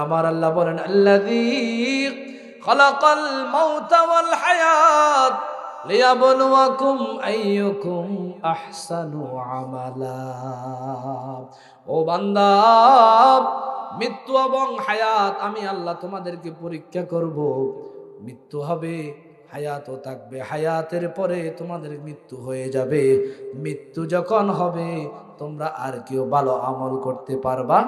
আমার আল্লাহ বলেন, আল্লাযী খালাকাল মাউতা ওয়াল হায়াত লিয়াবলুয়াকুম আইয়ুকুম আহসানু আমালা। ও বান্দা, মৃত্যু এবং হায়াত আমি আল্লাহ তোমাদেরকে পরীক্ষা করব। মৃত্যু হবে, হায়াতও থাকবে, হায়াতের পরে তোমাদের মৃত্যু হয়ে যাবে। মৃত্যু যখন হবে তোমরা আর কেউ ভালো আমল করতে পারবা।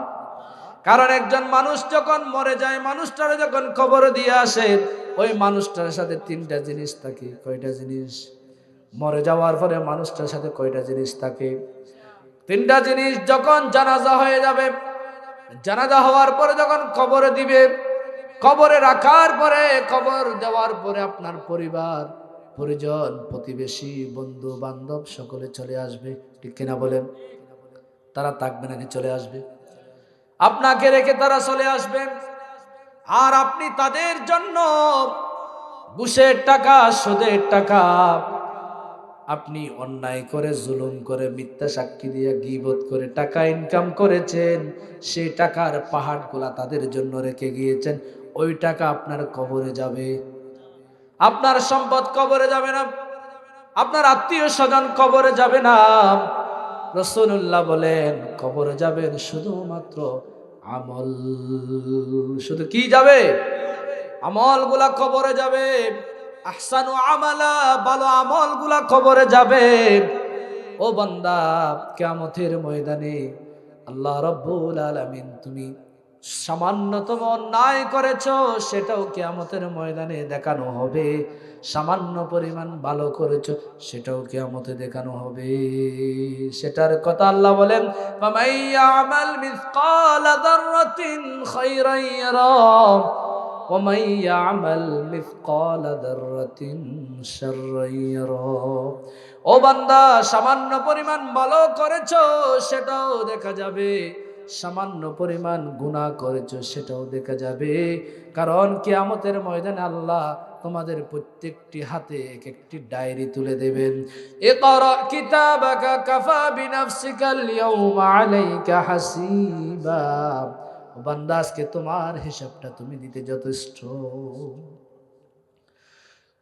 কারণ একজন মানুষ যখন মরে যায়, মানুষটারে যখন কবর দিয়ে আসে, ওই মানুষটার সাথে তিনটা জিনিস থাকে। কয়টা জিনিস? মরে যাওয়ার পরে মানুষটার সাথে কয়টা জিনিস থাকে? তিনটা জিনিস। যখন জানাজা হয়ে যাবে, জানাজা হওয়ার পরে যখন কবরে দিবে, কবরে রাখার পরে, কবর দেওয়ার পরে আপনার পরিবার পরিজন, প্রতিবেশী, বন্ধু বান্ধব সকলে চলে আসবে, ঠিক কিনা বলেন? তারা থাকবে নাকি চলে আসবে? আপনাকে রেখে তারা চলে আসবেন, আর আপনি তাদের জন্য ঘুষের টাকা, সুদের টাকা, আপনি অন্যায় করে, জুলুম করে, মিথ্যা সাক্ষী দিয়ে, গীবত করে টাকা ইনকাম করেছেন। সেই টাকার পাহাড়গুলা তাদের জন্য রেখে গিয়েছেন। ওই টাকা আপনার কবরে যাবে। আপনার সম্পদ কবরে যাবে না, আপনার আত্মীয় স্বজন কবরে যাবে না। রাসূলুল্লাহ বলেন, কবরে যাবেন শুধুমাত্র আমল। শুধু কি যাবে? আমলগুলা কবরে যাবে। আহসানু আমালা, ভালো আমলগুলা কবরে যাবে। ও বান্দা, কিয়ামতের ময়দানে আল্লাহ রাব্বুল আলামিন, তুমি সামান্যতম অন্যায় করেছো, সেটাও কিয়ামতের ময়দানে দেখানো হবে। সামান্য পরিমাণ ভালো করেছো, সেটাও কিয়ামতে দেখানো হবে। সেটার কথা আল্লাহ বলেন, ফামান ইয়ামাল মিসকালা যাররাতিন খায়রান ইয়ারা ওয়া মান ইয়ামাল মিসকালা যাররাতিন শাররান ইয়ারা। ও বান্দা, সামান্য পরিমাণ ভালো করেছো, সেটাও দেখা যাবে। সামান্য পরিমাণ গুনাহ করেছো, সেটাও দেখা যাবে। কারণ কিয়ামতের ময়দানে আল্লাহ তোমাদের প্রত্যেকটি হাতে এক একটি ডায়েরি তুলে দেবেন। ইকরা কিতাবাকা কাফা বিনাফসিকাল ইয়াউমা আলাইকা হাসিবা। ও বান্দা, আজকে তোমার হিসাবটা তুমি দিতে যথেষ্ট।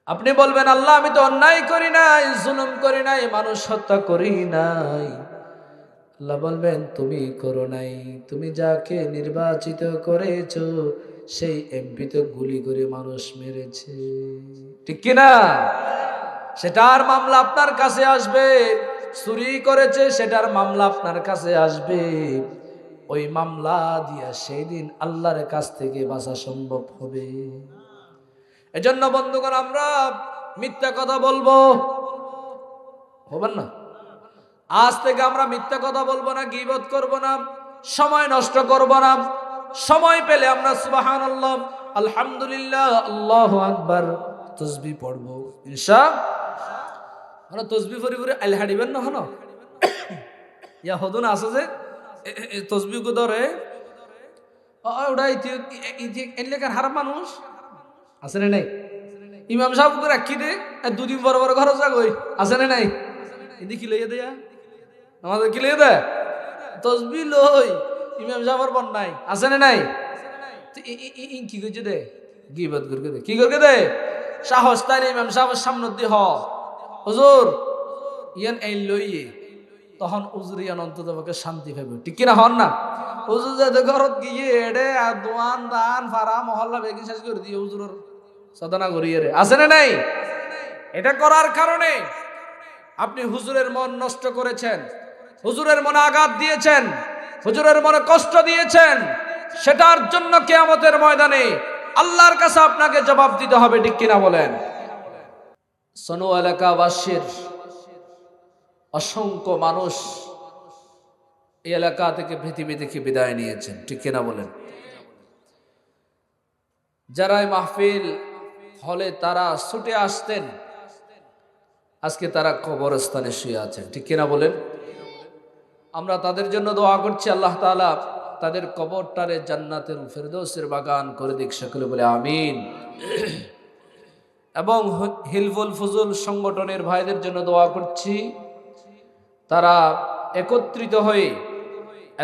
আপনি বলবেন, আল্লাহ আমি তো অন্যায় করি নাই, জুলুম করি নাই, মানুষ হত্যা করি নাই। আল্লাহ বলবেন, তুমি করো নাই। তুমি যাকে নির্বাচিত করেছো, সেই এমপি তো গুলি করে মানুষ মেরেছে, ঠিক কিনা? সেটার মামলা আপনার কাছে আসবে। চুরি করেছে, সেটার মামলা আপনার কাছে আসবে। ওই মামলা দিয়া সেই দিন আল্লাহর কাছ থেকে বাঁচা সম্ভব হবে। এজন্য বন্ধুগণ, আমরা মিথ্যা কথা বলবো, হবেন না? আজ থেকে আমরা মিথ্যা কথা বলবো না, গীবত করব না, সময় নষ্ট করব না। সময় পেলে আমরা সুবহানাল্লাহ, আলহামদুলিল্লাহ, আল্লাহু আকবার তাসবিহ পড়বো ইনশাআল্লাহ। আমরা তাসবিহ পড়ি পড়ি আল হাড়িবেন না হলো ইয়া হদুন আছে যে তাসবিহ কো ধরে ওটা এলাকার হারাম মানুষ আছে না নাই? ইমাম সাহেব করে রাখি দে, দুদিন বড় বড় খরচ কই আছে না নাই? এদি কি লইয়া দেয়া আমাদের কি লইয়া দেয়? তসবি লই ইমাম সাহেবের বন্যায় আছে না নাই? কি করছে দে? গীবত করকে দে, কি করকে দে? সাহস তাই না ইমাম সাহেবের সামনে দি হুজুর ইয়ান এই লইয়ে, তখন উজুর ইয়ান অন্তত পক্ষে শান্তি পাবে, ঠিক কিনা হন না? হুজুর যাতে ঘরত গিয়ে এডে আর দোয়ান দান ফারা মহল্লা বেগিন শেষ করে দিয়ে হুজুরের সাধনা করিয়ে রে, আছে না নাই? এটা করার কারণে আপনি হুজুরের মন নষ্ট করেছেন, হুজুরের মনে আঘাত দিয়েছেন, হুজুরের মনে কষ্ট দিয়েছেন। সেটার জন্য কিয়ামতের ময়দানে আল্লাহর কাছে আপনাকে জবাব দিতে হবে, ঠিক কিনা বলেন? সনু এলাকাবাসীর অসংখ্য মানুষ এই এলাকা থেকে পৃথিবী থেকে বিদায় নিয়েছেন, ঠিক কিনা বলেন? যারা এই মাহফিল হলে তারা ছুটে আসতেন, আজকে তারা কবরস্থানে শুয়ে আছেন, ঠিক কিনা বলেন? আমরা তাদের জন্য দোয়া করছি, আল্লাহ তাআলা তাদের কবরটারে জান্নাতের ফেরদৌসের বাগান করে দিক, সকলে বলে আমিন। এবং হিলফুল ফুজুল সংগঠনের ভাইদের জন্য দোয়া করছি, তারা একত্রিত হয়ে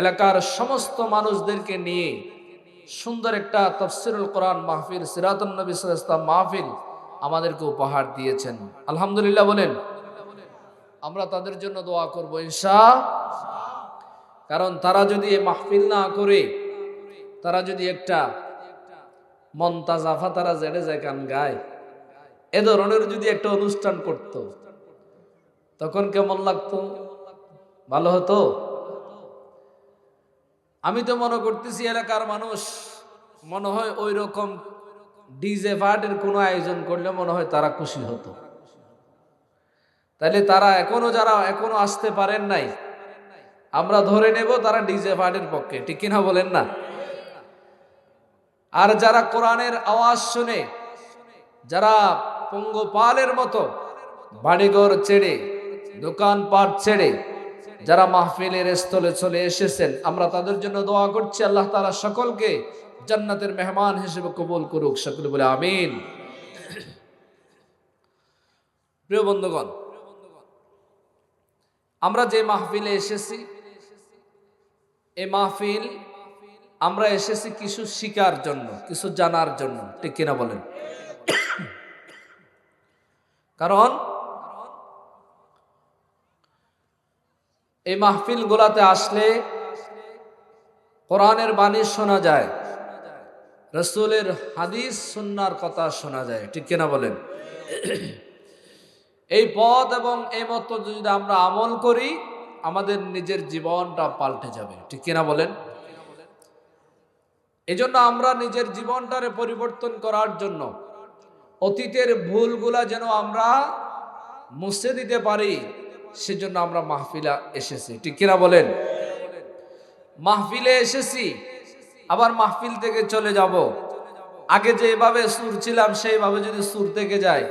এলাকার সমস্ত মানুষদেরকে নিয়ে সুন্দর একটা তাফসীরুল কোরআন মাহফিল, সিরাতুন নবী সাল্লাল্লাহু আলাইহি ওয়াসাল্লাম মাহফিল আমাদেরকে উপহার দিয়েছেন। আলহামদুলিল্লাহ বলেন। আমরা তাদের জন্য দোয়া করব ইনশাআল্লাহ। কারণ তারা যদি এই মাহফিল না করে, তারা যদি একটা মন্তাজাফা তারা জেডে যায় গান গায়, এ ধরনের যদি একটা অনুষ্ঠান করত, তখন কেমন লাগতো? ভালো হতো। আমি তো মনে করতেছি এলাকার মানুষ মনে হয় ওই রকম ডিজে পার্টির কোনো আয়োজন করলে মনে হয় তারা খুশি হতো। তাইলে তারা যারা এখনো আসতে পারেন নাই, আমরা ধরে নেব তারা ডিজে পার্টির পক্ষে, ঠিক কিনা বলেন না? আর যারা কোরআনের আওয়াজ শুনে, যারা পঙ্গপালের মতো বাড়িঘর ছেড়ে, দোকানপাট ছেড়ে যারা মাহফিলের স্থলে চলে এসেছেন, আমরা তাদের জন্য দোয়া করছি আল্লাহ তাআলা সকলকে জান্নাতের মেহমান হিসেবে কবুল করুক। সকলে বলে আমিন। প্রিয় বন্ধুগণ, আমরা যে মাহফিলে এসেছি, এই মাহফিল আমরা এসেছি কিছু শিকার জন্য, কিছু জানার জন্য, ঠিক কিনা বলেন? কারণ এই মাহফিল গুলাতে আসলে কোরআনের বাণী শোনা যায়, রাসূলের হাদিস সুন্নাহর কথা শোনা যায়, ঠিক কিনা বলেন? এই পথ এবং এই মত যদি আমরা আমল করি, আমাদের নিজের জীবনটা পাল্টে যাবে, ঠিক কিনা বলেন? এজন্য আমরা নিজের জীবনটারে পরিবর্তন করার জন্য অতীতের ভুলগুলা যেন আমরা মুছে দিতে পারি, সেজন্য আমরা মাহফিলে এসেছি, ঠিক কিনা বলেন? মাহফিলে এসেছি, আবার মাহফিল থেকে চলে যাব। আগে যেভাবে সুর ছিলাম সেইভাবে যদি সুর থেকে যায়,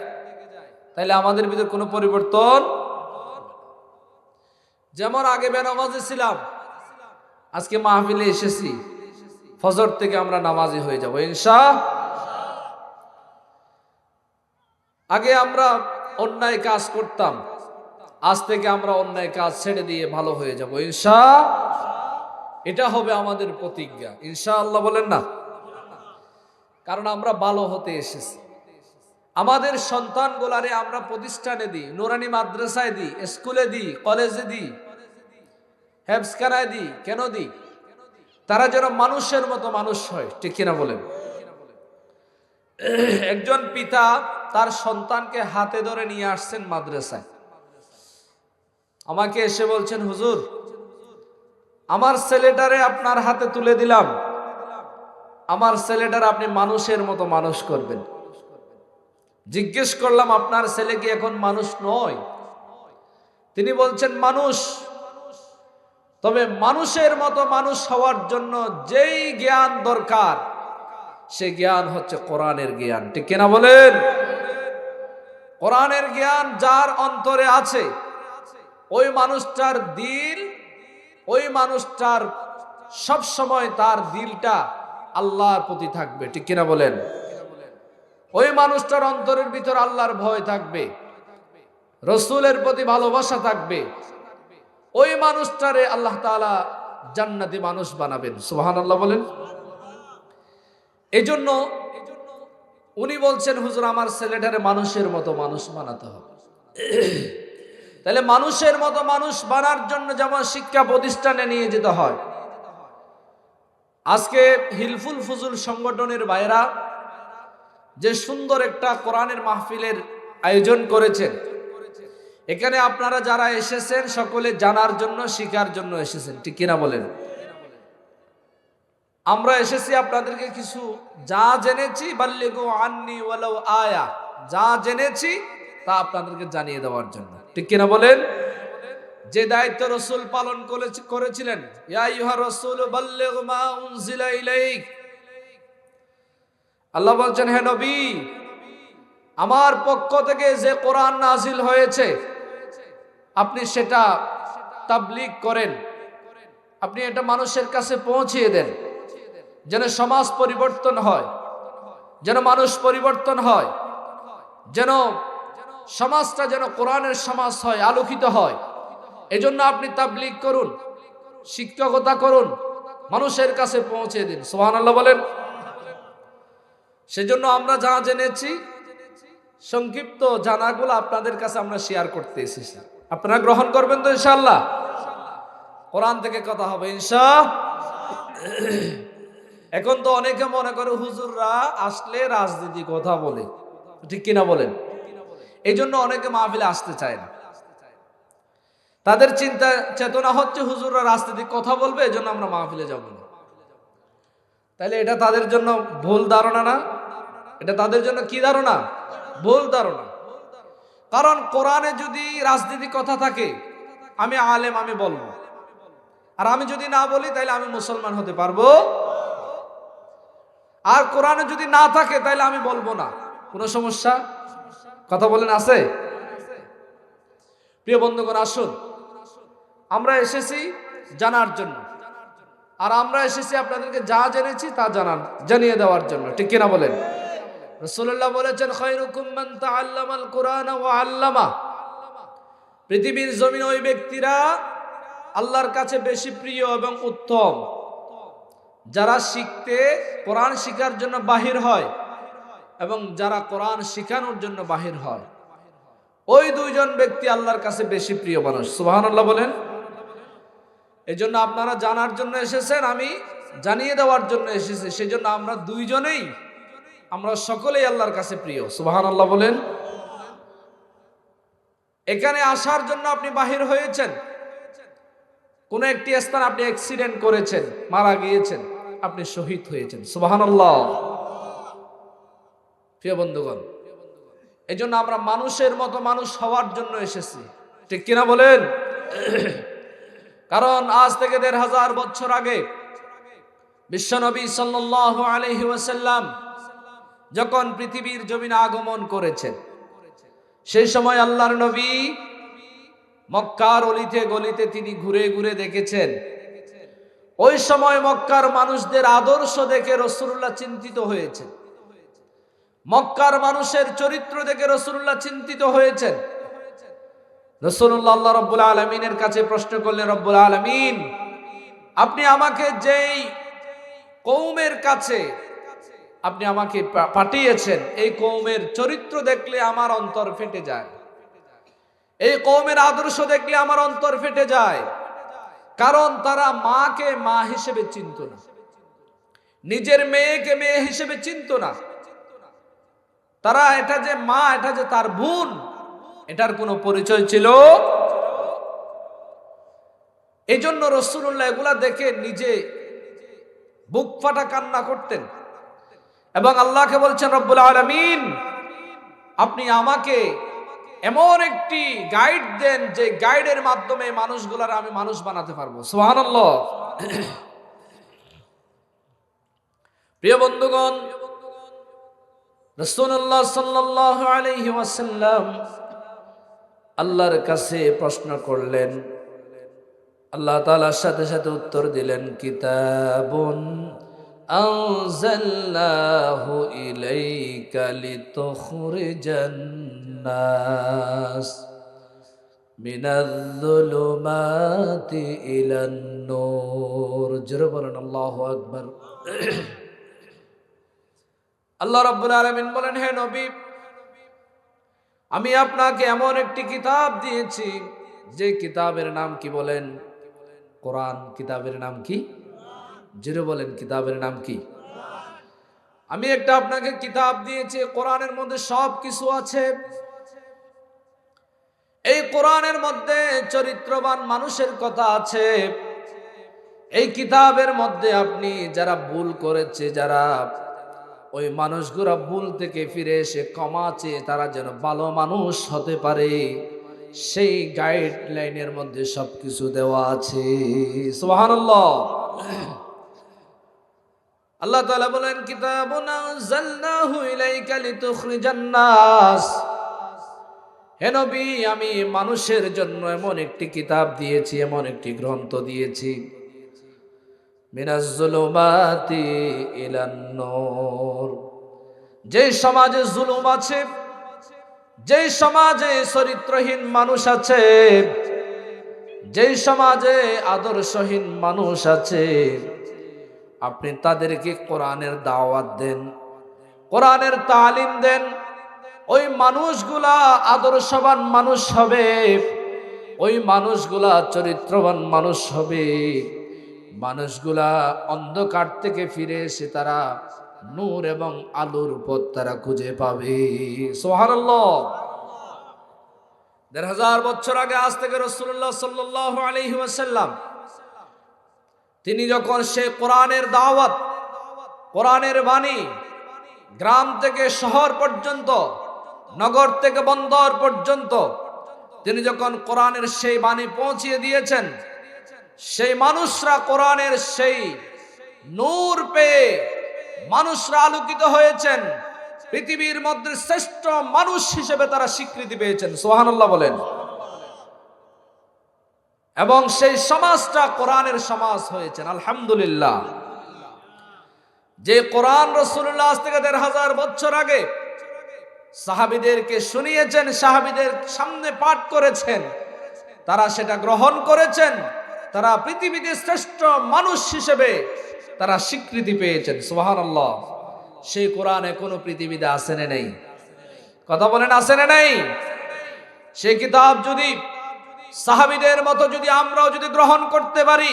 তাহলে আমাদের ভিতর কোনো পরিবর্তন। যেমন আগে বেনামাজি ছিলাম, আজকে মাহফিলে এসেছি, ফজর থেকে আমরা নামাজি হয়ে যাব ইনশাআল্লাহ। আগে আমরা অন্যায় কাজ করতাম, আজ থেকে আমরা অন্যায় কাজ ছেড়ে দিয়ে ভালো হয়ে যাব ইনশাআল্লাহ। এটা হবে আমাদের প্রতিজ্ঞা ইনশাআল্লাহ, বলেন না? কারণ আমরা ভালো হতে এসেছি। আমাদের সন্তানগুলারে আমরা প্রতিষ্ঠানে দিই, নুরানি মাদ্রাসায় দিই, স্কুলে দিই, কলেজে দিই, হেফজখানায় দিই। কেন দিই? তারা যেন মানুষের মতো মানুষ হয়, ঠিক কিনা বলেন? একজন পিতা তার সন্তানকে হাতে ধরে নিয়ে আসছেন মাদ্রাসায়, আমাকে এসে বলছেন, হুজুর আমার ছেলেটারে আপনার হাতে তুলে দিলাম, আমার ছেলেটারে আপনি মানুষের মতো মানুষ করবেন। জিজ্ঞেস করলাম, আপনার ছেলে কি এখন মানুষ নয়? তিনি বলছেন মানুষ, তবে মানুষের মতো মানুষ হওয়ার জন্য যেই জ্ঞান দরকার, সে জ্ঞান হচ্ছে কোরআনের জ্ঞান, ঠিক কিনা বলেন? কোরআনের জ্ঞান যার অন্তরে আছে, ওই মানুষটার দিল, ওই মানুষটার সব সময় তার দিলটা আল্লাহর প্রতি থাকবে, ঠিক কিনা বলেন? ওই মানুষটার অন্তরের ভিতর আল্লাহর ভয় থাকবে, রাসূলের প্রতি ভালোবাসা থাকবে। ওই মানুষটারে আল্লাহ তাআলা জান্নাতি মানুষ বানাবেন, সুবহানাল্লাহ বলেন। এজন্য উনি বলছেন, হুজুর আমার ছেলেটারে মানুষের মতো মানুষ বানাতে হবে। তাহলে মানুষের মতো মানুষ বানার জন্য যেমন শিক্ষা প্রতিষ্ঠানে নিয়ে যেতে হয়, আজকে হিলফুল ফুজুল সংগঠনের ভাইরা যে সুন্দর একটা কোরআনের মাহফিলের আয়োজন করেছেন, এখানে আপনারা যারা এসেছেন সকলে জানার জন্য, শিখার জন্য এসেছেন, ঠিক কিনা বলেন? আমরা এসেছি আপনাদেরকে কিছু যা জেনেছি, বাল্লিগু আন্নি ওয়ালাউ আয়া, যা জেনেছি তা আপনাদেরকে জানিয়ে দেওয়ার জন্য, ঠিক কিনা বলেন? যে দায়িত্ব রাসূল পালন করেছিলেন, ইয়া আইয়ুহার রাসূল বাল্লিগ মা উনজিলা ইলাইক, আল্লাহ বলছেন, হে নবী আমার পক্ষ থেকে যে কোরআন নাজিল হয়েছে আপনি সেটা তাবলীগ করেন, আপনি এটা মানুষের কাছে পৌঁছিয়ে দেন, যেন সমাজ পরিবর্তন হয়, যেন মানুষ পরিবর্তন হয়, যেন সমাজটা যেন কোরআনের সমাজ হয়, আলোকিত হয়। এজন্য আপনি তাবলীগ করুন, শিক্ষকতা করুন, মানুষের কাছে পৌঁছে দিন। সুবহানাল্লাহ বলেন। সেজন্য আমরা যা জেনেছি সংক্ষিপ্ত জানাগুলো আপনাদের কাছে আমরা শেয়ার করতে এসেছি, আপনারা গ্রহণ করবেন তো ইনশাআল্লাহ? কোরআন থেকে কথা হবে এখন তো অনেকে মনে করে হুজুররা আসলে রাজনীতি কথা বলে, ঠিক কিনা বলেন? এই জন্য অনেকে মাহফিলে আসতে চায় না। তাদের চিন্তা চেতনা হচ্ছে হুজুররা রাজনীতির কথা বলবে, এজন্য আমরা মাহফিলে যাব না। তাহলে এটা তাদের জন্য ভুল ধারণা না? এটা তাদের জন্য কি ধারণা? ভুল ধারণা। কারণ কোরআনে যদি রাজনীতি কথা থাকে, আমি আলেম, আমি বলবো। আর আমি যদি না বলি তাহলে আমি মুসলমান হতে পারবো? আর কোরআনে যদি না থাকে তাহলে আমি বলবো না, কোনো সমস্যা? কথা বলেন, আছে? প্রিয় বন্ধুগণ, আসুন, আমরা এসেছি জানার জন্য, আর আমরা এসেছি আপনাদেরকে যা জেনেছি তা জানিয়ে দেওয়ার জন্য, ঠিক কিনা বলেন? রাসূলুল্লাহ বলেছেন, খায়রুকুম মান তাআল্লামাল কুরআন ওয়া আল্লামা। পৃথিবীর জমিনে ওই ব্যক্তিরা আল্লাহর কাছে বেশি প্রিয় এবং উত্তম যারা কোরআন শিখার জন্য বাহির হয় এবং যারা কোরআন শিখানোর জন্য বাহির হয়। ওই দুইজন ব্যক্তি আল্লাহর কাছে বেশি প্রিয় মানুষ। সুবহানাল্লাহ বলেন। এই জন্য আপনারা জানার জন্য এসেছেন, আমি জানিয়ে দেওয়ার জন্য এসেছি। সেই জন্য আমরা সকলেই আল্লাহর কাছে প্রিয়। সুবহানাল্লাহ বলেন। এখানে আসার জন্য আপনি বাহির হয়েছেন, কোন একটি স্থান আপনি অ্যাক্সিডেন্ট করেছেন, মারা গিয়েছেন, আপনি শহীদ হয়েছেন। সুবহানাল্লাহ। প্রিয় বন্ধুগণ, এই জন্য আমরা মানুষের মতো মানুষ হওয়ার জন্য এসেছি, ঠিক কিনা বলেন? কারণ আজ থেকে ১৫০০ বছর আগে বিশ্বনবী সাল্লাল্লাহু আলাইহি ওয়াসাল্লাম যখন পৃথিবীর জমিনে আগমন করেছেন, সেই সময় আল্লাহর নবী মক্কার অলিতে গলিতে তিনি ঘুরে ঘুরে দেখেছেন। ওই সময় মক্কার মানুষদের আদর্শ দেখে রাসূলুল্লাহ চিন্তিত হয়েছেন, মক্কার মানুষের চরিত্র দেখে রাসূলুল্লাহ চিন্তিত হয়েছেন। রাসূলুল্লাহ আল্লাহ রাব্বুল আলামিনের কাছে প্রশ্ন করলেন, রব্বুল আলামিন, আপনি আমাকে যেই কওমের কাছে আপনি আমাকে পাঠিয়েছেন, এই কওমের চরিত্র দেখলে আমার অন্তর ফেটে যায়, এই কওমের আদর্শ দেখলে আমার অন্তর ফেটে যায়। কারণ তারা মাকে মা হিসেবে চিনত না, নিজের মেয়েকে মেয়ে হিসেবে চিনত না। তারা এটা যে মা, এটা যে তার বোন, এটার কোনো পরিচয় ছিল। এই জন্য রাসূলুল্লাহ এগুলা দেখে নিজে বুক ফাটা কান্না করতেন এবং আল্লাহকে বলছেন, রব্বুল আলামিন, আপনি আমাকে এমন একটি গাইড দেন যে গাইডের মাধ্যমে মানুষগুলার আমি মানুষ বানাতে পারবো। সুবহানাল্লাহ। প্রিয় বন্ধুগণ, রাসূলুল্লাহ সাল্লাল্লাহু আলাইহি ওয়াসাল্লাম আল্লাহর কাছে প্রশ্ন করলেন, আল্লাহ তাআলার সাথে সাথে উত্তর দিলেন, কিতাবুন আনজালনাহু ইলাইকা লিতুখরিজান নাস মিনাজ-যুলুমাতি ইলান-নূর। জোরে বলেন আল্লাহু আকবার। আল্লাহ রাব্বুল আলামিন বলেন, হে নবী, আমি আপনাকে এমন একটি কিতাব দিয়েছি যে কিতাবের নাম কি? বলেন, কোরআন। কিতাবের নাম কি? জোরে বলেন, কিতাবের নাম কি? আমি একটা আপনাকে কিতাব দিয়েছি, কোরআনের মধ্যে সব কিছু আছে। এই কোরআনের মধ্যে চরিত্রবান মানুষের কথা আছে। এই কিতাবের মধ্যে আপনি যারা ভুল করেছে, যারা ওই মানুষগুলো ভুল থেকে ফিরে এসে ক্ষমা চেয়ে তারা যেন ভালো মানুষ হতে পারে, সেই গাইডলাইনের মধ্যে সবকিছু দেওয়া আছে। সুবহানাল্লাহ। আল্লাহ তাআলা বলেন, কিতাবুন আনজালনাহু ইলাইকা লিতুখরিজান নাস। হে নবী, আমি মানুষের জন্য এমন একটি কিতাব দিয়েছি, এমন একটি গ্রন্থ দিয়েছি, মিনাজ-যুলুমাতি ইলান-নূর। যে সমাজে জুলুম আছে, যে সমাজে চরিত্রহীন মানুষ আছে, যে সমাজে আদর্শহীন মানুষ আছে, আপনি তাদেরকে কোরআনের দাওয়াত দেন, কোরআনের তালিম দেন। ওই মানুষগুলা আদর্শবান মানুষ হবে, ওই মানুষগুলা চরিত্রবান মানুষ হবে, মানুষগুলা অন্ধকার থেকে ফিরে এসে তারা নূর এবং আলোর পথ তারা খুঁজে পাবে। সুবহানাল্লাহ। ১৫০০ বছর আগে আজ থেকে রাসূলুল্লাহ সাল্লাল্লাহু আলাইহি ওয়াসাল্লাম তিনি যখন সে কোরআনের দাওয়াত, কোরআনের বাণী গ্রাম থেকে শহর পর্যন্ত, নগর থেকে বন্দর পর্যন্ত তিনি যখন কোরআনের সেই বাণী পৌঁছিয়ে দিয়েছেন, সেই মানুষরা কোরআনের সেই নূর পেয়ে মানুষরা আলোকিত হয়েছেন, পৃথিবীর মধ্যে শ্রেষ্ঠ মানুষ হিসেবে তারা স্বীকৃতি পেয়েছেন। সুবহানাল্লাহ বলেন। এবং সেই সমাজটা কোরআনের সমাজ হয়েছেন, আলহামদুলিল্লাহ। যে কোরআন রাসূলুল্লাহ আজ থেকে ১৫০০ বছর আগে সাহাবীদেরকে শুনিয়েছেন, সাহাবীদের সামনে পাঠ করেছেন, তারা সেটা গ্রহণ করেছেন, তারা পৃথিবীতে শ্রেষ্ঠ মানুষ হিসেবে তারা স্বীকৃতি পেয়েছেন। সুবহানাল্লাহ। সেই কোরআন এখনো পৃথিবীতে আছে না নেই? কথা বলেন, আছে না নেই? সেই কিতাব যদি সাহাবীদের মতো যদি আমরাও যদি গ্রহণ করতে পারি,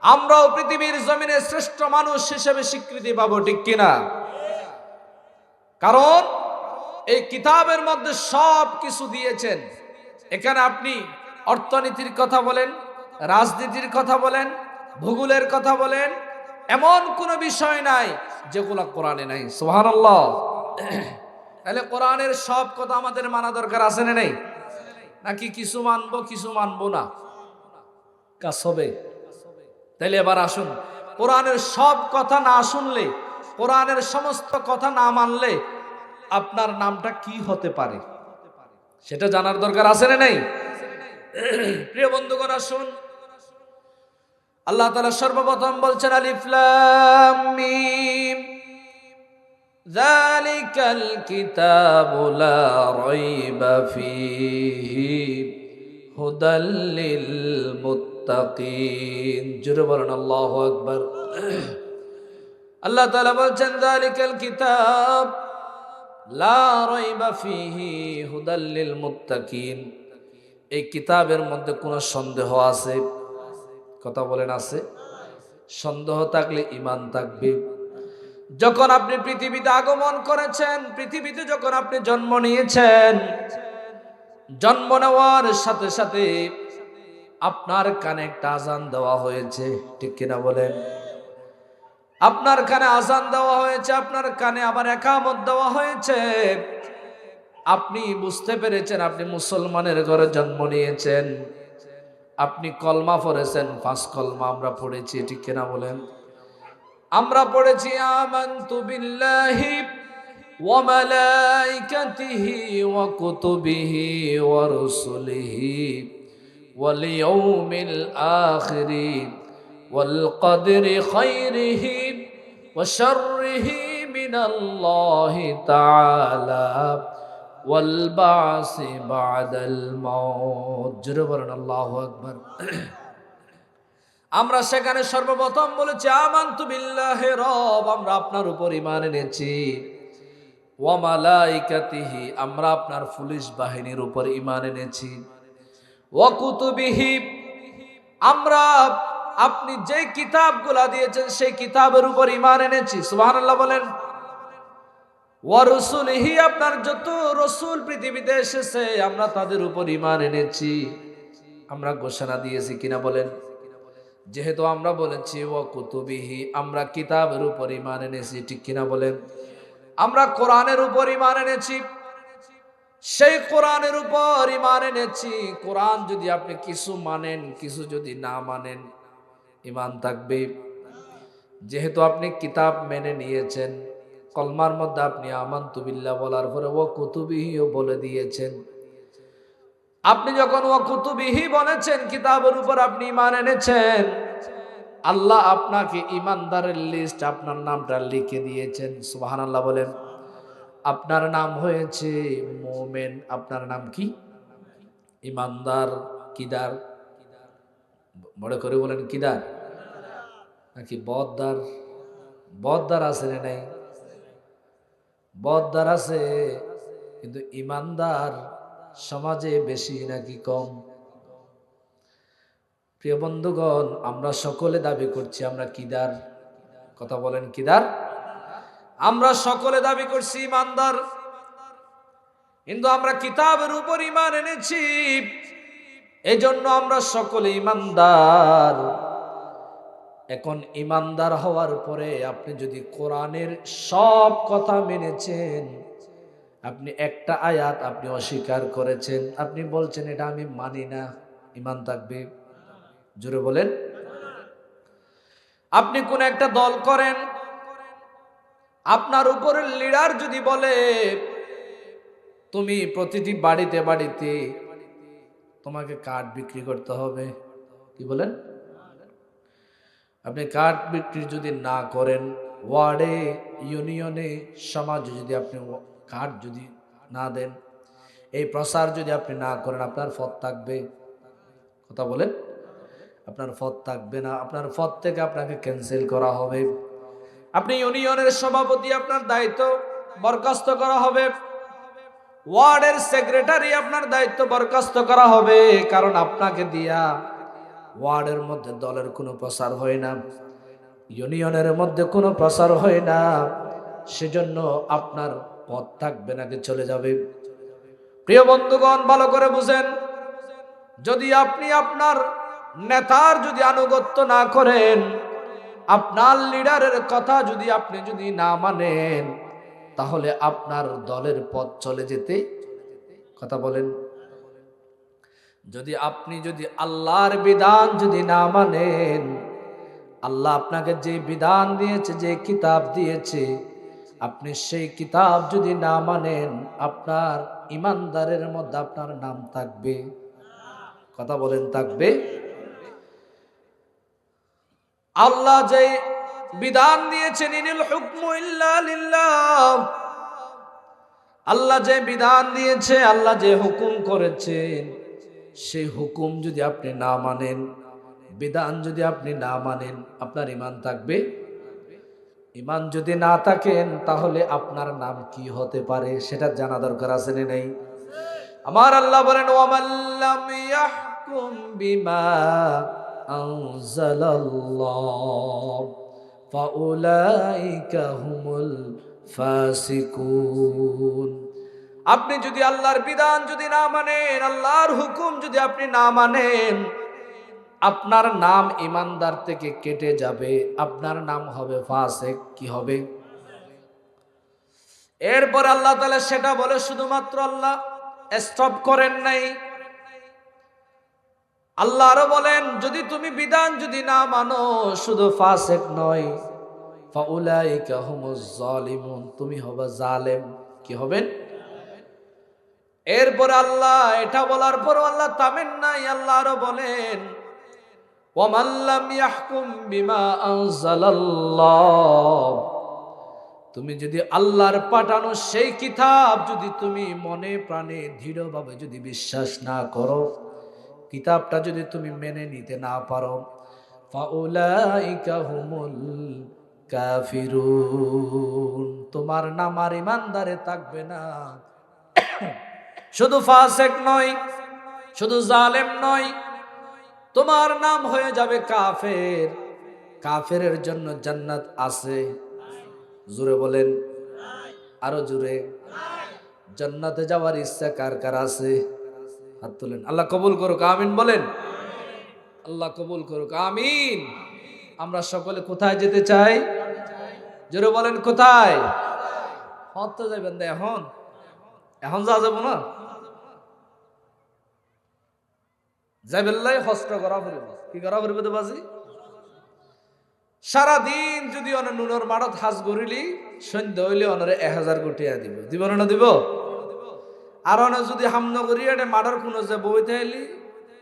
আমরাও পৃথিবীর জমিনে শ্রেষ্ঠ মানুষ হিসেবে স্বীকৃতি পাবো, ঠিক কিনা? কারণ এই কিতাবের মধ্যে সব কিছু দিয়েছেন। এখানে আপনি অর্থনীতির কথা বলেন, রাজনীতির কথা বলেন, ভূগোলের কথা বলেন, এমন কোনো বিষয় নাই যেগুলো কোরআনে নাই। সুবহানাল্লাহ। তাহলে কোরআনের সব কথা আমাদের মানা দরকার আছে না নেই? নাকি কিছু মানবো কিছু মানবো না কাজ হবে? তাহলে এবার আসুন, কোরআনের সব কথা না শুনলে, কোরআনের সমস্ত কথা না মানলে আপনার নামটা কি হতে পারে সেটা জানার দরকার আছে না নেই? প্রিয় বন্ধুগণ, আসুন, আল্লাহ তাআলা সর্বপ্রথম বলছেন আলিফ লাম মিম যালিকাল কিতাবু লা রাইবা ফীহি হুদাল লিল মুত্তাকিন। জোরে বলেন আল্লাহু আকবার। আল্লাহ তাআলা বলছেন যালিকাল কিতাব লা রাইবা ফীহি হুদাল লিল মুত্তাকিন। এই কিতাবের মধ্যে কোনো সন্দেহ আছে? কথা বলেন, আছে? সন্দেহ থাকলে ঈমান থাকবে। যখন আপনি পৃথিবীতে আগমন করেছেন, পৃথিবীতে যখন আপনি জন্ম নিয়েছেন, জন্ম নেওয়ার সাথে সাথে আপনার কানে একটা আজান দেওয়া হয়েছে, ঠিক কিনা বলেন? আপনার কানে আজান দেওয়া হয়েছে, আপনার কানে আবার ইকামত দেওয়া হয়েছে। আপনি বুঝতে পেরেছেন আপনি মুসলমানের ঘরে জন্ম নিয়েছেন। আপনি কলমা পড়েছেন, 5 কলমা আমরা পড়েছি, ঠিক কিনা বলেন? আমরা পড়েছি আমানতু বিল্লাহি ওয়া মালাইকাতিহি ওয়া কুতুবিহি ওয়া রুসুলিহি ওয়াল ইয়াউমিল আখিরি ওয়াল কদরি খাইরিহি ওয়া শাররিহি মিনাল্লাহি তাআলা ওয়াল বাসি বাদাল মাউত। জোরে বলেন আল্লাহু আকবার। আমরা সেখানে সর্বপ্রথম বলেছি আমানতু বিল্লাহি, রব আমরা আপনার উপর ঈমান এনেছি। ওয়া মালাইকাতিহি, আমরা আপনার পুলিশ বাহিনীর উপর ঈমান এনেছি। ওয়া কুতুবিহি, আমরা আপনি যে কিতাবগুলা দিয়েছেন সেই কিতাবের উপর ঈমান এনেছি। সুবহানাল্লাহ বলেন। ওয়া রুসুলিহি, আপনার যত রাসূল পৃথিবীতে এসেছে আমরা তাদের উপর ঈমান এনেছি। আমরা ঘোষণা দিয়েছি কিনা বলেন? যেহেতু আমরা বলেছি ওয়া কুতুবিহি, আমরা কিতাবের উপর ঈমান এনেছি, ঠিক কিনা বলেন? আমরা কোরআনের উপর ঈমান এনেছি, সেই কোরআনের উপর ঈমান এনেছি। কোরআন যদি আপনি কিছু মানেন, কিছু যদি না মানেন, ঈমান থাকবে। যেহেতু আপনি কিতাব মেনে নিয়েছেন, কলমার মধ্যে আপনি আমানতু বিল্লাহ বলার পরে ওয়া কুতুবিহিও বলে দিয়েছেন। আপনি যখন ওয়া কুতুবিহি বলেছেন, কিতাবের উপর আপনি ঈমান এনেছেন, আল্লাহ আপনাকে ঈমানদারের লিস্ট আপনার নামটা লিখে দিয়েছেন। সুবহানাল্লাহ বলেন। আপনার নাম হয়েছে মুমিন। আপনার নাম কি? ঈমানদার। কিদার? বড় করে বলেন, কিদার? নাকি বদদার? বদদার আছে না নাই? বদদার আছে, কিন্তু ইমানদার সমাজে বেশি নাকি কম? প্রিয় বন্ধুগণ, আমরা সকলে দাবি করছি আমরা কিদার। কথা বলেন, কিদার? আমরা সকলে দাবি করছি ইমানদার, কিন্তু আমরা কিতাবের উপর ঈমান এনেছি, এই জন্য আমরা সকলে ইমানদার। এখন ইমানদার হওয়ার পরে আপনি যদি কোরআনের সব কথা মেনেছেন, আপনি একটা আয়াত আপনি অস্বীকার করেছেন, আপনি বলছেন এটা আমি মানি না, ঈমান থাকবে? জোরে বলেন। আপনি কোন একটা দল করেন, আপনার উপরের লিডার যদি বলে তুমি প্রতিটি বাড়িতে বাড়িতে তোমাকে কার্ড বিক্রি করতে হবে, কি বলেন? আপনি কার্ড বিক্রি যদি না করেন, ওয়ার্ডে, ইউনিয়নে, সমাজে যদি আপনি কার্ড যদি না দেন, এই প্রচার যদি আপনি না করেন, আপনার পদ থাকবে? কথা বলেন। আপনার পদ থাকবে না, আপনার পদ থেকে আপনাকে ক্যান্সেল করা হবে। আপনি ইউনিয়নের সভাপতি, আপনার দায়িত্ব বরখাস্ত করা হবে। ওয়ার্ডের সেক্রেটারি, আপনার দায়িত্ব বরখাস্ত করা হবে, কারণ আপনাকে দিয়া ওয়ার্ডের মধ্যে দলের কোনো প্রচার হয় না, ইউনিয়নের মধ্যে কোনো প্রচার হয় না, সেজন্য আপনার পদ থাকবে নাকি চলে যাবে? প্রিয় বন্ধুগণ, ভালো করে বুঝেন, যদি আপনি আপনার নেতার যদি আনুগত্য না করেন, আপনার লিডারের কথা যদি আপনি যদি না মানেন, তাহলে আপনার দলের পথ চলে যেতে, কথা বলেন। যদি আপনি যদি আল্লাহর বিধান যদি না মানেন, আল্লাহ আপনাকে যে বিধান দিয়েছে, যে কিতাব দিয়েছে, আপনি সেই কিতাব যদি না মানেন, আপনার ইমানদারের মধ্যে আপনার নাম থাকবে? কথা বলেন, থাকবে? আল্লাহ যে বিধান দিয়েছেন, ইনিল হুকমু ইল্লা লিল্লাহ, আল্লাহ যে বিধান দিয়েছে, আল্লাহ যে হুকুম করেছেন, সেই হুকুম যদি আপনি না মানেন, বিধান যদি আপনি না মানেন, আপনার ঈমান থাকবে? ঈমান যদি না থাকেন, তাহলে আপনার নাম কি হতে পারে সেটা জানা দরকার আছে না নেই? আমার আল্লাহ বলেন, ওয়ামাল্লাম ইয়াহকুম বিমা আনজালাল্লাহ ফাউলাইকা হুমুল ফাসিকুন। আপনি যদি আল্লাহর বিধান যদি না মানেন, আল্লাহর হুকুম যদি আপনি না মানেন, আপনার নাম ইমানদার থেকে কেটে যাবে, আপনার নাম হবে ফাসিক। কি হবে? এরপর আল্লাহ তাআলা সেটা বলে, শুধুমাত্র আল্লাহ স্টপ করেন নাই, আল্লাহ আরো বলেন, যদি তুমি বিধান যদি না মানো, শুধু ফাসিক নয়, ফাউলাইকা হুমুজ জালিমুন, তুমি হবে জালেম। কি হবেন? এরপর আল্লাহ এটা বলার পর আল্লাহ থামেন নাই, আল্লাহ আরো বলেন, ওয়ামান লাম ইয়াহকুম বিমা আনজালাল্লাহ, তুমি যদি আল্লাহর পাঠানো সেই কিতাব যদি তুমি মনে প্রাণে দৃঢ়ভাবে যদি বিশ্বাস না করো, কিতাবটা যদি তুমি মেনে নিতে না পারো, ফাউলাইকা হুমুল কাফিরুন, তোমার নাম আর ইমানদারে থাকবে না। শুধু ফাসিক নয়, শুধু জালেম নয়, তোমার নাম হয়ে যাবে কাফের। কাফেরের জন্য জান্নাত আছে? জোরে বলেন, আরো জোরে। জান্নাতে যাওয়ার ইচ্ছা কার কার আছে? হাত তুলেন। আল্লাহ কবুল করুক, আমিন বলেন। আল্লাহ কবুল করুক, আমিন। আমরা সকলে কোথায় যেতে চাই? জোরে বলেন, কোথায়? হতে যাবেন না এখন, এখন যা যাবো না, যাইবেল্লাই হস্ত করা ফুরিব। কি করা ফুরিব তো বাজি? সারাদিন যদি অনে নুনের মাড়ত হাজ গড়িলি, সন্ধ্যা হইলে অনরে 1000 কোটিয়া দিব, দিব না দিব? আর অনে যদি হামন করি এটা মাড়ার কোনো যে বইতে আইলি,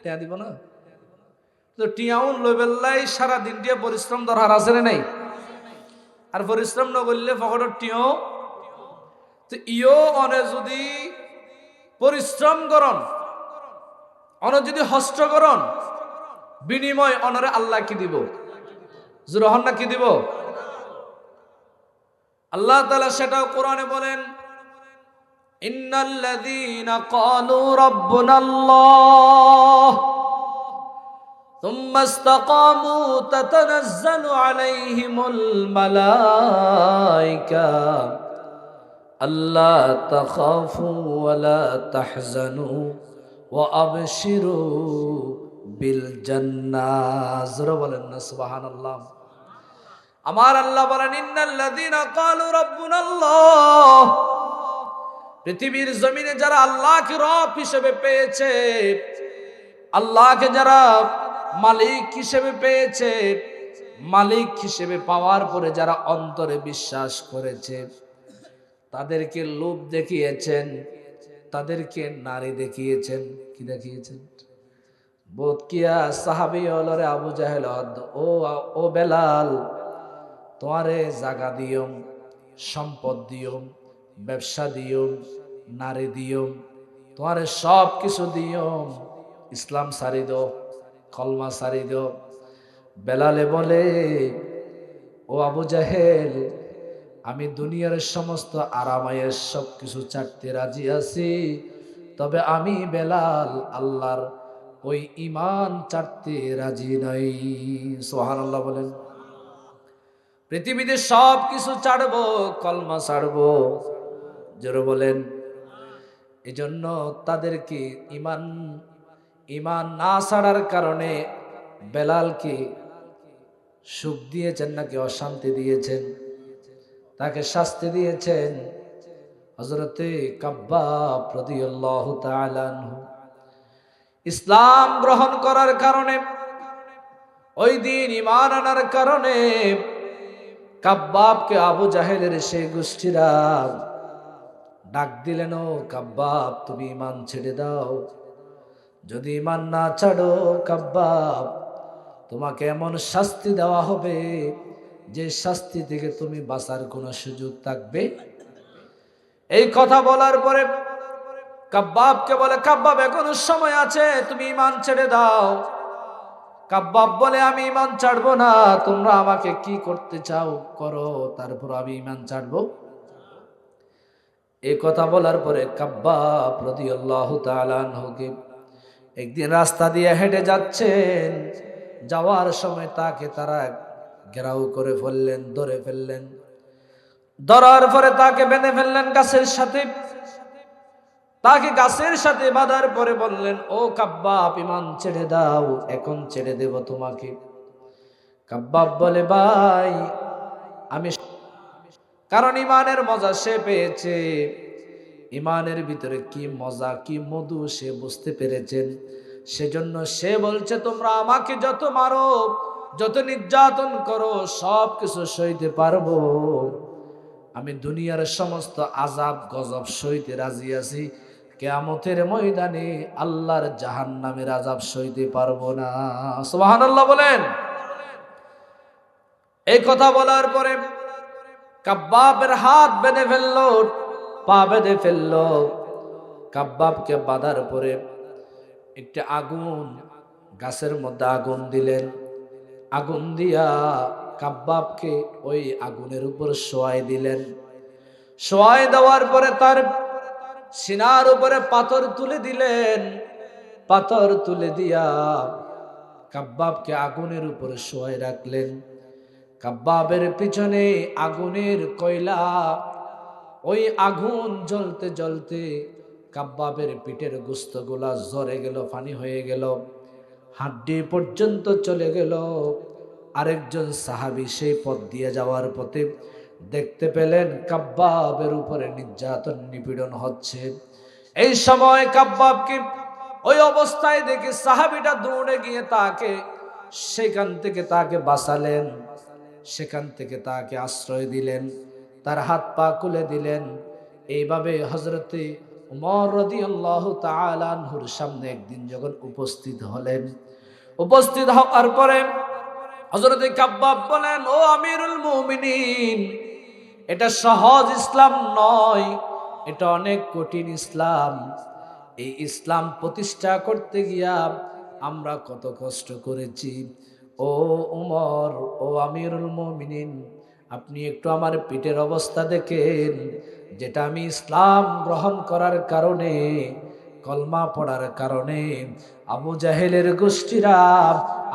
টিয়া দিব না? তো টিয়াউন লইবেল্লাই সারাদিন দিয়ে পরিশ্রম দরকার আছে না নাই? আর পরিশ্রম না করলে ফকটের টিও তো ইও অনে যদি পরিশ্রম করন, অনে যদি হস্ত করন, বিনিময় অনরে আল্লাহ কি দিব? জুরহন না কি দিব? আল্লাহ তাআলা সেটাও কোরআনে বলেন, ইন্নাল্লাযীনা ক্বালু রাব্বুনাল্লাহ ثم استقاموا تتنزل عليهم الملائكة ألا تخافوا ولا تحزنوا وأبشروا بالجنة জোরে বলেন না সুবহানাল্লাহ। আমার আল্লাহ বলেন, ইন্নাল্লাযীনা ক্বালু রাব্বুনাল্লাহ, পৃথিবীর জমিনে যারা আল্লাহকে রব হিসেবে পেয়েছে, আল্লাহকে যারা মালিক হিসেবে পেয়েছে, মালিক হিসেবে পাওয়ার পরে যারা অন্তরে বিশ্বাস করেছে, তাদেরকে লোভ দেখিয়েছেন, তাদেরকে নারী দেখিয়েছেন। কি দেখিয়েছেন? বোধ কিয়া সাহাবী হলরে আবু জাহেল, ও বেলাল, তোমারে জাগা দিও, সম্পদ দিও, ব্যবসা দিও, নারী দিও, তোমারে সব কিছু দিও, ইসলাম সারি দো, কলমা সারি দো। বেলালে বলে, ও আবু জাহেল, আমি দুনিয়ার সমস্ত আরামায়ের সব কিছু ছাড়তে রাজি আছি, তবে আমি বেলাল আল্লাহর ওই ঈমান ছাড়তে রাজি নই। সুবহানাল্লাহ বলেন। পৃথিবীতে সব কিছু ছাড়বো, কলমা ছাড়বো, জোরে বলেন। এজন্য তাদেরকে ঈমান না ছাড়ার কারণে বেলালকে সুখ দিয়েছেন নাকি অশান্তি দিয়েছেন? তাকে শাস্তি দিয়েছেন। হযরতে কাব্বাব রাদিয়াল্লাহু তাআলা আনহু ইসলাম গ্রহণ করার কারণে, ওই দিন ঈমান আনার কারণে কাব্বাবকে আবু জাহেলের সেই গোষ্ঠীরা ডাক দিলেন, ও কাব্বাব, তুমি ঈমান ছেড়ে দাও। যদি ঈমান না ছাড়ো কাব্বাব, তোমাকে এমন শাস্তি দেওয়া হবে যে শাস্তি থেকে তুমি বাঁচার কোনো সুযোগ থাকবে। এই কথা বলার পরে কাব্বাবকে বলে, কাব্বাব, এখনো সময় আছে, তুমি ঈমান ছেড়ে দাও। কাব্বাব বলে, আমি ঈমান ছাড়বো না, তোমরা আমাকে কি করতে চাও করো, তারপর আমি ঈমান ছাড়বো। এই কথা বলার পরে কাব্বাব রাদিয়াল্লাহু তাআলা আনহুকে একদিন রাস্তা দিয়ে হেঁটে যাচ্ছেন, যাওয়ার সময় তাকে তারা ঘেরাও করে ফেললেন, ধরে ফেললেন। ধরার পরে তাকে বেঁধে ফেললেন গাছের সাথে। তাকে গাছের সাথে বাঁধার পরে বললেন, ও কাব্বাব, ঈমান ছেড়ে দাও, এখন ছেড়ে দেব তোমাকে। কাব্বাব বলে, ভাই, আমি, কারণ ঈমানের মজা সে পেয়েছে, ঈমানের ভিতরে কি মজা, কি মধু সে বুঝতে পেরেছেন। সেজন্য সে বলছে, তোমরা আমাকে যত মারো, যত নির্যাতন করো, সব কিছু সইতে পারবো, আমি দুনিয়ার সমস্ত আযাব গজব সইতে রাজি আছি, কিয়ামতের ময়দানে আল্লাহর জাহান্নামের আযাব সইতে পারবো না। সুবহানাল্লাহ বলেন। এই কথা বলার পরে কাব্বাবের হাত বেঁধে ফেললো, পা বেঁধে ফেললো। কাব্বাবকে বাঁধার পরে একটা আগুন, গাছের মধ্যে আগুন দিলেন। আগুন দিয়া কাব্বাবকে ওই আগুনের উপর শোয়াই দিলেন। শোয়াই দেওয়ার পরে তার সিনার উপরে পাথর তুলে দিলেন। পাথর তুলে দিয়া কাব্বাবকে আগুনের উপরে শোয়াই রাখলেন। কাব্বাবের পিছনে আগুনের কয়লা, ওই আগুন জ্বলতে জ্বলতে কাব্বাবের পিঠের গোশতগুলা জ্বরে গেল, পানি হয়ে গেল, হাড্ডি পর্যন্ত চলে গেল। আরেকজন সাহাবী সেই পথ দিয়ে যাওয়ার পথে দেখতে পেলেন কাব্বাবের উপরে নির্যাতন নিপীড়ন হচ্ছে। এই সময় কাব্বাবকে ওই অবস্থায় দেখে সাহাবীটা দৌড়ে গিয়ে তাকে সেখান থেকে তাকে বাঁচালেন, সেখান থেকে তাকে আশ্রয় দিলেন, তার হাত পা খুলে দিলেন। এইভাবে হযরতে উমর রাদিয়াল্লাহু তাআলা আনহুর সামনে একদিন যখন উপস্থিত হলেন, উপস্থিত হওয়ার পরে হযরতে কাব্বাব বলেন, ও আমিরুল মুমিনিন, এটা সহজ ইসলাম নয়, এটা অনেক কঠিন ইসলাম। এই ইসলাম প্রতিষ্ঠা করতে গিয়া আমরা কত কষ্ট করেছি, ও উমর, ও আমিরুল মুমিনিন, আপনি একটু আমার পিঠের অবস্থা দেখেন, যেটা আমি ইসলাম গ্রহণ করার কারণে, কলমা পড়ার কারণে আবু জাহেলের গোষ্ঠীরা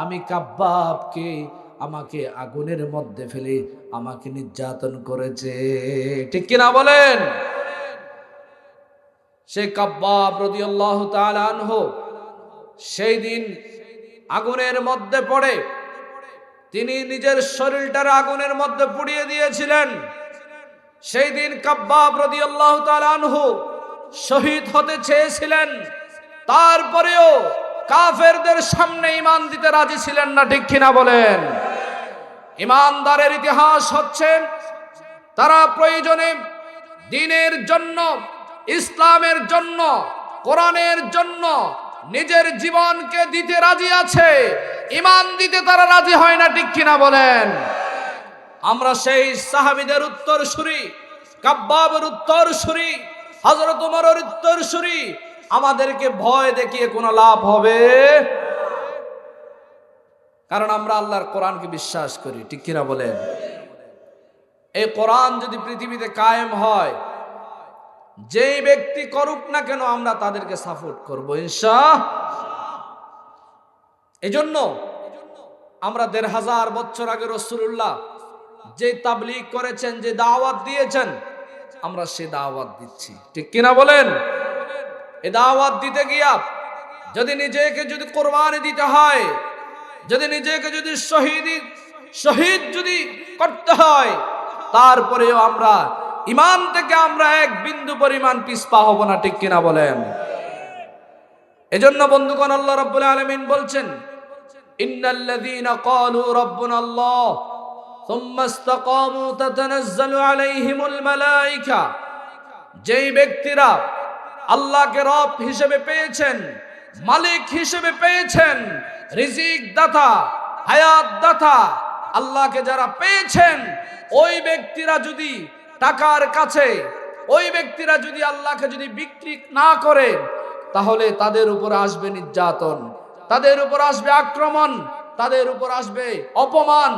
আমি কাব্বাবকে আমাকে আগুনের মধ্যে ফেলে আমাকে নির্যাতন করেছে। ঠিক কিনা বলেন? সেই কাব্বাব রাদিয়াল্লাহু তাআলা আনহু সেই দিন আগুনের মধ্যে পড়ে তিনি নিজের শরীরটার আগুনের মধ্যে পুড়িয়ে দিয়েছিলেন। সেই দিন কাব্বাব রাদিয়াল্লাহু তাআলা আনহু শহীদ হতে চেয়েছিলেন, তারপরেও কাফেরদের সামনে ঈমান দিতে রাজি ছিলেন না। ঠিক কিনা বলেন? ঈমানদারের ইতিহাস হচ্ছে তারা প্রয়োজনে দ্বীনের জন্য, ইসলামের জন্য, কোরআনের জন্য নিজের জীবনকে দিতে রাজি আছে, ঈমান দিতে তারা রাজি হয় না। ঠিক কিনা বলেন? আমরা সেই সাহাবীদের উত্তরসূরি, কাব্বাবের উত্তরসূরি, হযরত ওমরের উত্তরসূরি। আমাদেরকে ভয় দেখিয়ে কোনো লাভ হবে? কারণ আমরা আল্লাহর কোরআনকে বিশ্বাস করি। ঠিক কিনা বলেন? এই কোরআন যদি পৃথিবীতে কায়েম হয়, যেই ব্যক্তি করুক না কেন আমরা তাদেরকে সাপোর্ট করব ইনশাআল্লাহ। এজন্য আমরা ১৫০০ বছর আগে রাসূলুল্লাহ যে তাবলীগ করেছেন, যে দাওয়াত দিয়েছেন, আমরা সে দাওয়াত দিচ্ছি। ঠিক কিনা বলেন? এই দাওয়াত দিতে গিয়া যদি নিজেকে যদি কোরবানি দিতে হয়, যদি নিজেকে যদি শহীদ যদি করতে হয়, তারপরেও আমরা ঈমান থেকে আমরা এক বিন্দু পরিমাণ পিছপা হব না। ঠিক কিনা বলেন? এজন্য বন্ধুগণ, আল্লাহ রাব্বুল আলামিন বলছেন, ইন্নাল্লাযীনা ক্বালু রাব্বুনাল্লাহ সুম্মা ইসতাকামু তাতানাজ্জালু আলাইহিমুল মালায়েকা, যেই ব্যক্তিরা আল্লাহকে রব হিসেবে পেয়েছেন, মালিক হিসেবে পেয়েছেন, রিজিক দাতা, হায়াত দাতা আল্লাহকে যারা পেয়েছেন, ওই ব্যক্তিরা যদি টাকার কাছে, ওই ব্যক্তিরা যদি আল্লাহকে যদি বিক্রি না করে, তাহলে তাদের উপর আসবে নির্যাতন, তাদের উপর আসবে আক্রমণ, তাদের উপর আসবে অপমান।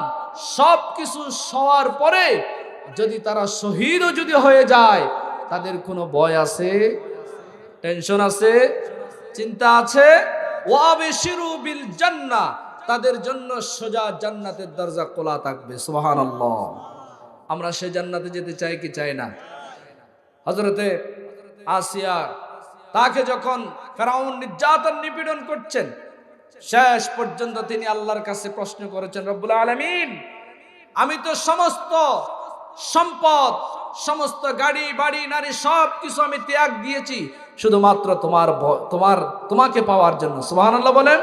সব কিছু সওয়ার পরে যদি তারা শহীদও যদি হয়ে যায়, তাদের কোনো ভয় আছে? টেনশন আছে? চিন্তা আছে? ওয়াবিশিরু বিল জান্নাহ, তাদের জন্য সোজা জান্নাতের দরজা খোলা থাকবে। সুবহানাল্লাহ। আমরা সেই জান্নাতে যেতে চাই কি চাই না? হযরতে আসিয়া, তাকে যখন ফেরাউন নির্যাতন নিপীড়ন করছেন, শেষ পর্যন্ত তিনি আল্লাহর কাছে প্রশ্ন করেছেন, রব্বুল আলামিন, আমি তো সমস্ত সম্পদ, সমস্ত গাড়ি বাড়ি নারী সব কিছু আমি ত্যাগ দিয়েছি শুধুমাত্র তোমাকে পাওয়ার জন্য। সুবহানাল্লাহ বলেন।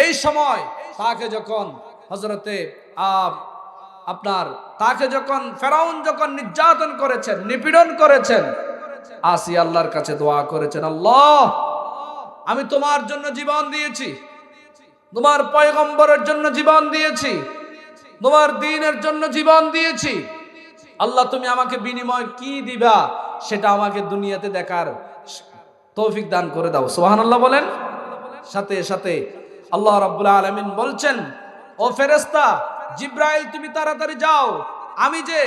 এই সময় তাকে যখন হযরতে তাকে যখন ফেরাউন যখন নির্যাতন করেছেন, নিপীড়ন করেছেন, আসিয়া আল্লাহর কাছে দোয়া করেছেন, আল্লাহ, আমি তোমার জন্য জীবন দিয়েছি, তোমার পয়গম্বরের জন্য জীবন দিয়েছি, তোমার দ্বীনের জন্য জীবন দিয়েছি। আল্লাহ, তুমি আমাকে বিনিময় কি দিবা সেটা আমাকে দুনিয়াতে দেখার তৌফিক দান করে দাও। সুবহানাল্লাহ বলেন। সাথে সাথে আল্লাহ রাব্বুল আলামিন বলছেন, ও ফেরেশতা জিব্রাইল, তুমি তাড়াতাড়ি যাও, আমি যে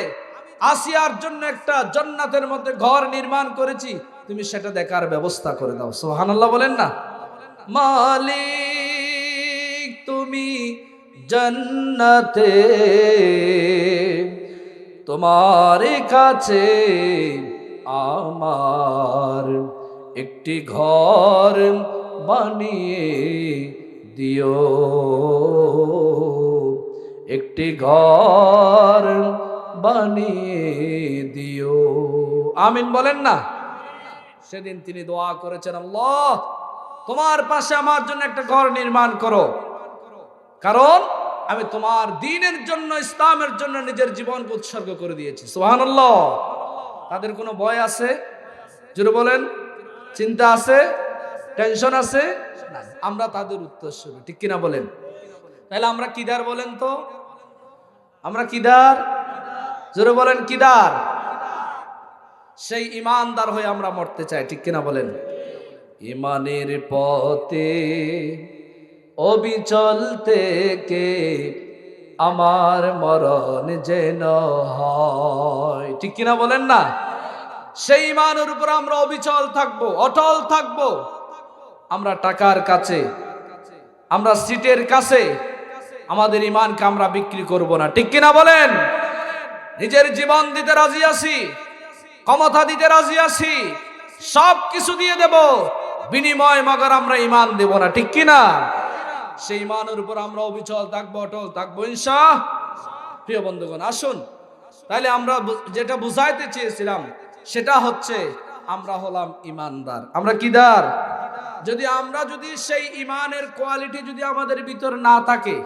আসিয়ার জন্য একটা জান্নাতের মধ্যে ঘর নির্মাণ করেছি, তুমি সেটা দেখার ব্যবস্থা করে দাও। সুবহানাল্লাহ বলেন না? মালিক তুমি জান্নাতে, তোমার কাছে আমার একটি ঘর বানিয়ে দিও, একটি ঘর বানিয়ে দিও। আমিন বলেন না? সেদিন তিনি দোয়া করেছেন, আল্লাহ, তোমার পাশে আমার জন্য একটা ঘর নির্মাণ করো, কারণ আমি তোমার দ্বীনের জন্য, ইসলামের জন্য নিজের জীবনকে উৎসর্গ করে দিয়েছি। সুবহানাল্লাহ। তাদের কোনো ভয় আছে? জোরে বলেন। চিন্তা আছে? টেনশন আছে? আমরা তাদের উত্তরসূরি। ঠিক কিনা বলেন? তাহলে আমরা কিদার বলেন তো? আমরা কিদার? জোরে বলেন কিদার? সেই ইমানদার হয়ে আমরা মরতে চাই। ঠিক কিনা বলেন? ইমানের পথে অবিচল থেকে আমার মরণ যেন হয়। ঠিক কিনা বলেন না? সেই ইমানের উপর আমরা অবিচল থাকবো, অটল থাকবো। আমরা টাকার কাছে, আমরা সিটের কাছে আমাদের ইমানকে আমরা বিক্রি করব না। ঠিক কিনা বলেন? নিজের জীবন দিতে রাজি আছি, ক্ষমতা দিতে রাজি আছি, সব কিছু দিয়ে দেব, বিনিময় মগর আমরা ইমান দেব না। ঠিক কিনা? সেই ইমানের উপর আমরা অবিচল থাকবো, অটল থাকবো ইনশাআল্লাহ। প্রিয় বন্ধুগণ, আসুন তাহলে আমরা যেটা বুঝাইতে চেয়েছিলাম সেটা হচ্ছে আমরা হলাম ইমানদার। আমরা কিদার? আমরা যদি সেই ইমানের কোয়ালিটি যদি আমাদের ভিতর না থাকে,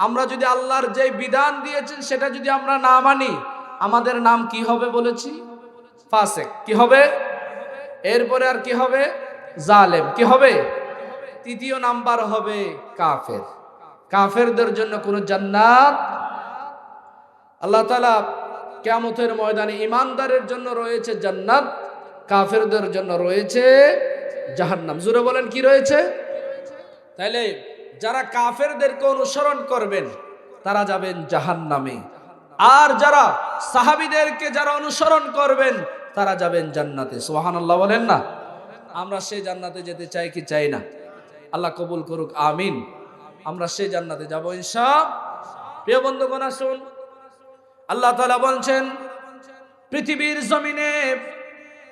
আমরা যদি আল্লাহর যে বিধান দিয়েছেন সেটা যদি আমরা না মানি, আমাদের নাম কি হবে বলেছি? ফাসেক। কি হবে? এরপরে আর কি হবে? জালেম। কি হবে? তৃতীয় নাম্বার হবে কাফের। কাফেরদের জন্য কোনো জান্নাত আল্লাহ তাআলা কিয়ামতের ময়দানে ইমানদারের জন্য রয়েছে জান্নাত, কাফেরদের জন্য রয়েছে জাহান্নাম। জোরে বলেন কি রয়েছে? তাইলে যারা কাফেরদেরকে অনুসরণ করবেন তারা যাবেন জাহান্নামে, আর যারা সাহাবীদেরকে যারা অনুসরণ করবেন তারা যাবেন জান্নাতে। সুবহানাল্লাহ বলেন না? আমরা সেই জান্নাতে যেতে চাই কি চাই না? আল্লাহ কবুল করুক, আমিন। আমরা সেই জান্নাতে যাব ইনশাআল্লাহ। প্রিয় বন্ধুগণ, আসুন আল্লাহ তাআলা বলছেন পৃথিবীর জমিনে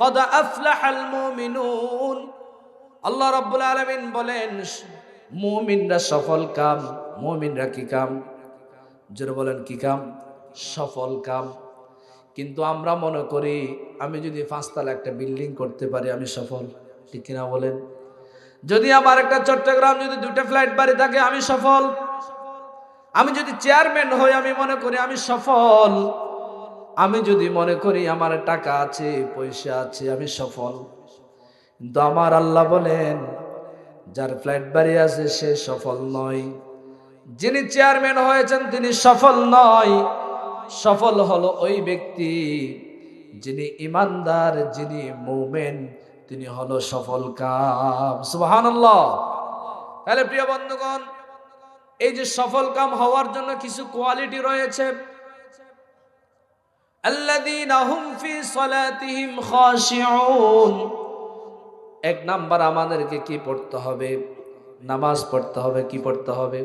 কদ আফলাহাল মুমিনুন। আল্লাহ রাব্বুল আলামিন বলেন মুমিনরা সফল কাম। মুমিনরা কি কাম? জোরে বলেন কি কাম? সফল কাম। কিন্তু আমরা মনে করি আমি যদি 5 তলা একটা বিল্ডিং করতে পারি আমি সফল। ঠিক কিনা বলেন? যদি আমার একটা চট্টগ্রাম যদি 2টা ফ্ল্যাট বাড়ি থাকে আমি সফল। আমি যদি চেয়ারম্যান হই আমি মনে করি আমি সফল। আমি যদি মনে করি আমার টাকা আছে, পয়সা আছে, আমি সফল। কিন্তু আমার আল্লাহ বলেন যার ফ্ল্যাট বাড়ি আছে সে সফল নয়, যিনি চেয়ারম্যান হয়েছেন তিনি সফল নয়। সফল হলো ওই ব্যক্তি যিনি ইমানদার, যিনি মুমিন, তিনি হলো সফল কাম। সুবহানাল্লাহ। তাহলে প্রিয় বন্ধুগণ, এই যে সফল কাম হওয়ার জন্য কিছু কোয়ালিটি রয়েছে। আল্লাযীনা হুম ফি সালাতিহিম খাশিউন। এক নাম্বার আমাদেরকে কি পড়তে হবে? নামাজ পড়তে হবে। কি পড়তে হবে?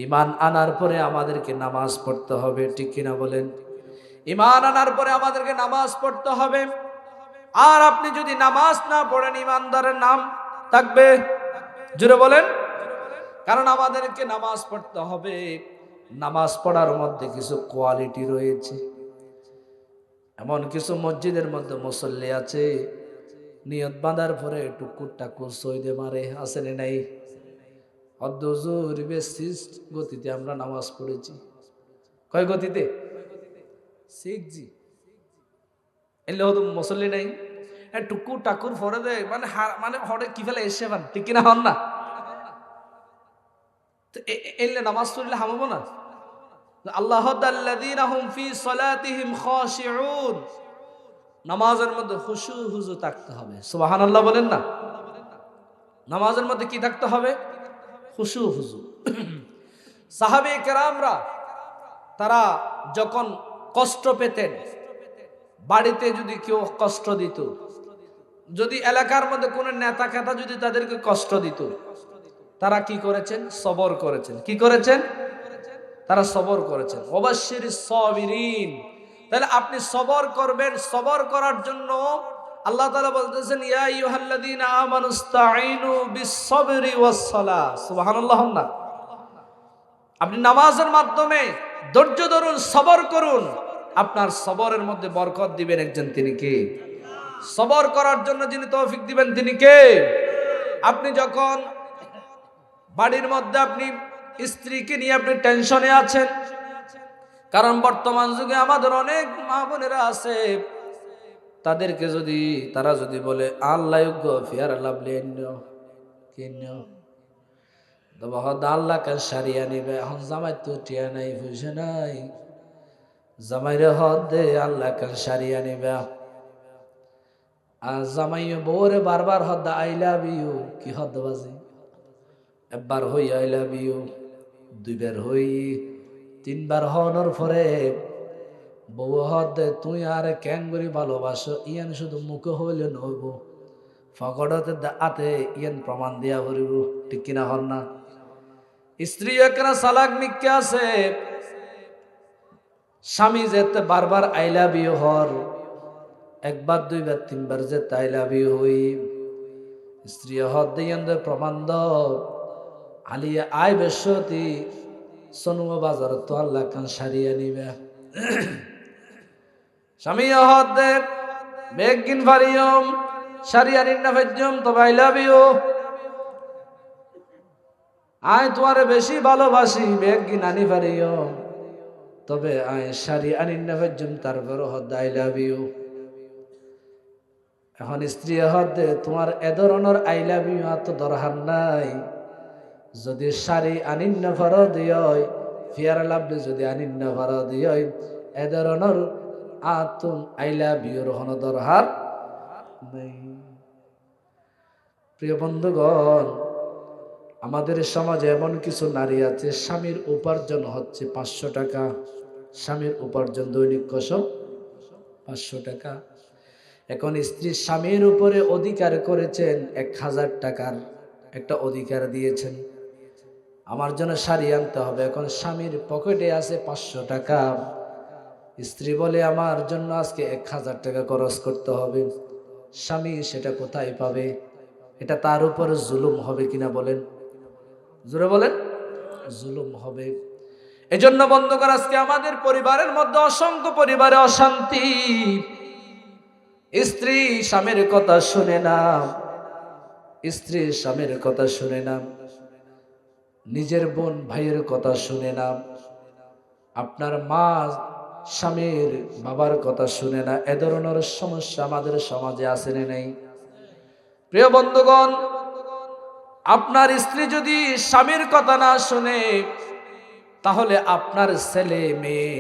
ঈমান আনার পরে আমাদেরকে নামাজ পড়তে হবে। ঠিক কিনা বলেন? ঈমান আনার পরে আমাদেরকে নামাজ পড়তে হবে। আর আপনি যদি নামাজ না পড়েন ঈমানদারের নাম থাকবে? জোরে বলেন। কারণ আমাদেরকে নামাজ পড়তে হবে। নামাজ পড়ার মধ্যে কিছু কোয়ালিটি রয়েছে। এমন কিছু মসজিদের মধ্যে মুসল্লি আছে নিয়ত বাঁধার পরে টুকুর টাকুর সইদে মারে, আছে না নাই? গতিতে আমরা নামাজ পড়েছি। কয় গতিতে? 6G। এলে হতো মুসল্লি নাই, টুকুর টাকুর পরে দেয় মানে মানে হরে কি ফেলে এসে পান। ঠিক কিনা হন না? এলে নামাজ পড়লে হামাবো না? আল্লাহ আল্লাযীনা হুম ফি সালাতিহিম খাশিউন। নামাজের মধ্যে খুশু হুজু থাকতে হবে। সুবহানাল্লাহ বলেন না? নামাজের মধ্যে কি থাকতে হবে? খুশু হুজু। সাহাবে কেরামরা তারা যখন কষ্ট পেতেন, বাড়িতে যদি কেউ কষ্ট দিত, যদি এলাকার মধ্যে কোনো নেতা খেতা যদি তাদেরকে কষ্ট দিত, তারা কি করেছেন? সবর করেছেন। কি করেছেন? তারা সবর করেছেন। ওয়াবাশশিরিস সাবিরিন। তাহলে আপনি সবর করবেন। সবর করার জন্য আল্লাহ তাআলা বলতেছেন ইয়া আইয়ুহাল্লাযীনা আমানুস্তাঈনু বিস-সাবরি ওয়াস-সালাহ। সুবহানাল্লাহ না? আপনি নামাজের মাধ্যমে ধৈর্য ধরুন, সবর করুন। আপনার সবরের মধ্যে বরকত দিবেন একজন, তিনি কে? সবর করার জন্য যিনি তৌফিক দিবেন তিনি কে? আপনি যখন বাড়ির মধ্যে আপনি স্ত্রীকে নিয়ে আপনি টেনশনে আছেন, কারণ বর্তমান যুগে আমাদের অনেক মা বোনেরা আছে, তাদেরকে যদি তারা যদি বলে আল্লাহ ফিয়ার লাভলি আল্লাহ কাল সারিয়া নিবে, এখন জামাই তো টিয়া নাই, বুঝে নাই, জামাইরে হদ দে আল্লাহ কাল সারিয়া নিবে। আর জামাই বউরে বারবার হদ আই লাভ ইউ, কি হদ বাজি? একবার হই আই লাভ ইউ, দুইবার হই, তিনবার হওয়ার পরে বউ হদে তুই আর কেন করি ভালোবাসো ইয়ান শুধু মুখে হইলে নইব, ফকড়তে আতে ইয়ান প্রমাণ দিয়া করিব। ঠিক কিনা হন না? স্ত্রী একরা সালাক নিকে আছে, স্বামী যেতে বারবার আই লাভ ইউ হর, একবার দুইবার তিনবার যে আই লাভ ইউ হই, স্ত্রী হদ দিয়ান প্রমাণ দ আলিয়া আয় বেশতি সনুয়া বাজার তো আল্লাহ কান সারিয়া নিবে। স্বামী হদ দে বেগ গিন ফারিয়ম সারিয়া নিন্না ফেজম তো আই লাভ ইউ, আয় তোমারে বেশি ভালোবাসি বেগ গিন আনি ফারিয়ম, তবে আয় সারি আনিন্না ফেজম তারপর হদ আই লাভ ইউ। এখন স্ত্রী হদ দে তোমার এ ধরনের আই লাভ ইউ এত দরকার নাই, যদি শাড়ি আনিন্ন ফর দিয় ফিয়ার লাভলে যদি আনিন্ন ফর দিয় এ ধরনের আতুন আই লাভ ইউর হন দরকার নেই। প্রিয় বন্ধুগণ, আমাদের সমাজে এমন কিছু নারী আছে স্বামীর উপার্জন হচ্ছে 500 টাকা, স্বামীর উপার্জন দৈনিক কসম 500 টাকা। এখন স্ত্রী স্বামীর উপরে অধিকার করেছেন 1000 টাকার একটা অধিকার দিয়েছেন, আমার জন্য শাড়ি আনতে হবে। এখন স্বামীর পকেটে আছে 500 টাকা, স্ত্রী বলে আমার জন্য আজকে 1000 টাকা খরচ করতে হবে, স্বামী সেটা কোথায় পাবে? এটা তার উপরে জুলুম হবে কিনা বলেন? জোরে বলেন, জুলুম হবে। এজন্য বন্ধুগণ, আজকে আমাদের পরিবারের মধ্যে অসংখ্য পরিবারে অশান্তি, স্ত্রী স্বামীর কথা শুনে না, স্ত্রী স্বামীর কথা শুনে না, নিজের বোন ভাইয়ের কথা শুনে না, আপনার মা স্বামীর বাবার কথা শুনে না। এ ধরনের সমস্যা আমাদের সমাজে আছে না নেই? প্রিয় বন্ধুগণ, আপনার স্ত্রী যদি স্বামীর কথা না শুনে, তাহলে আপনার ছেলে মেয়ে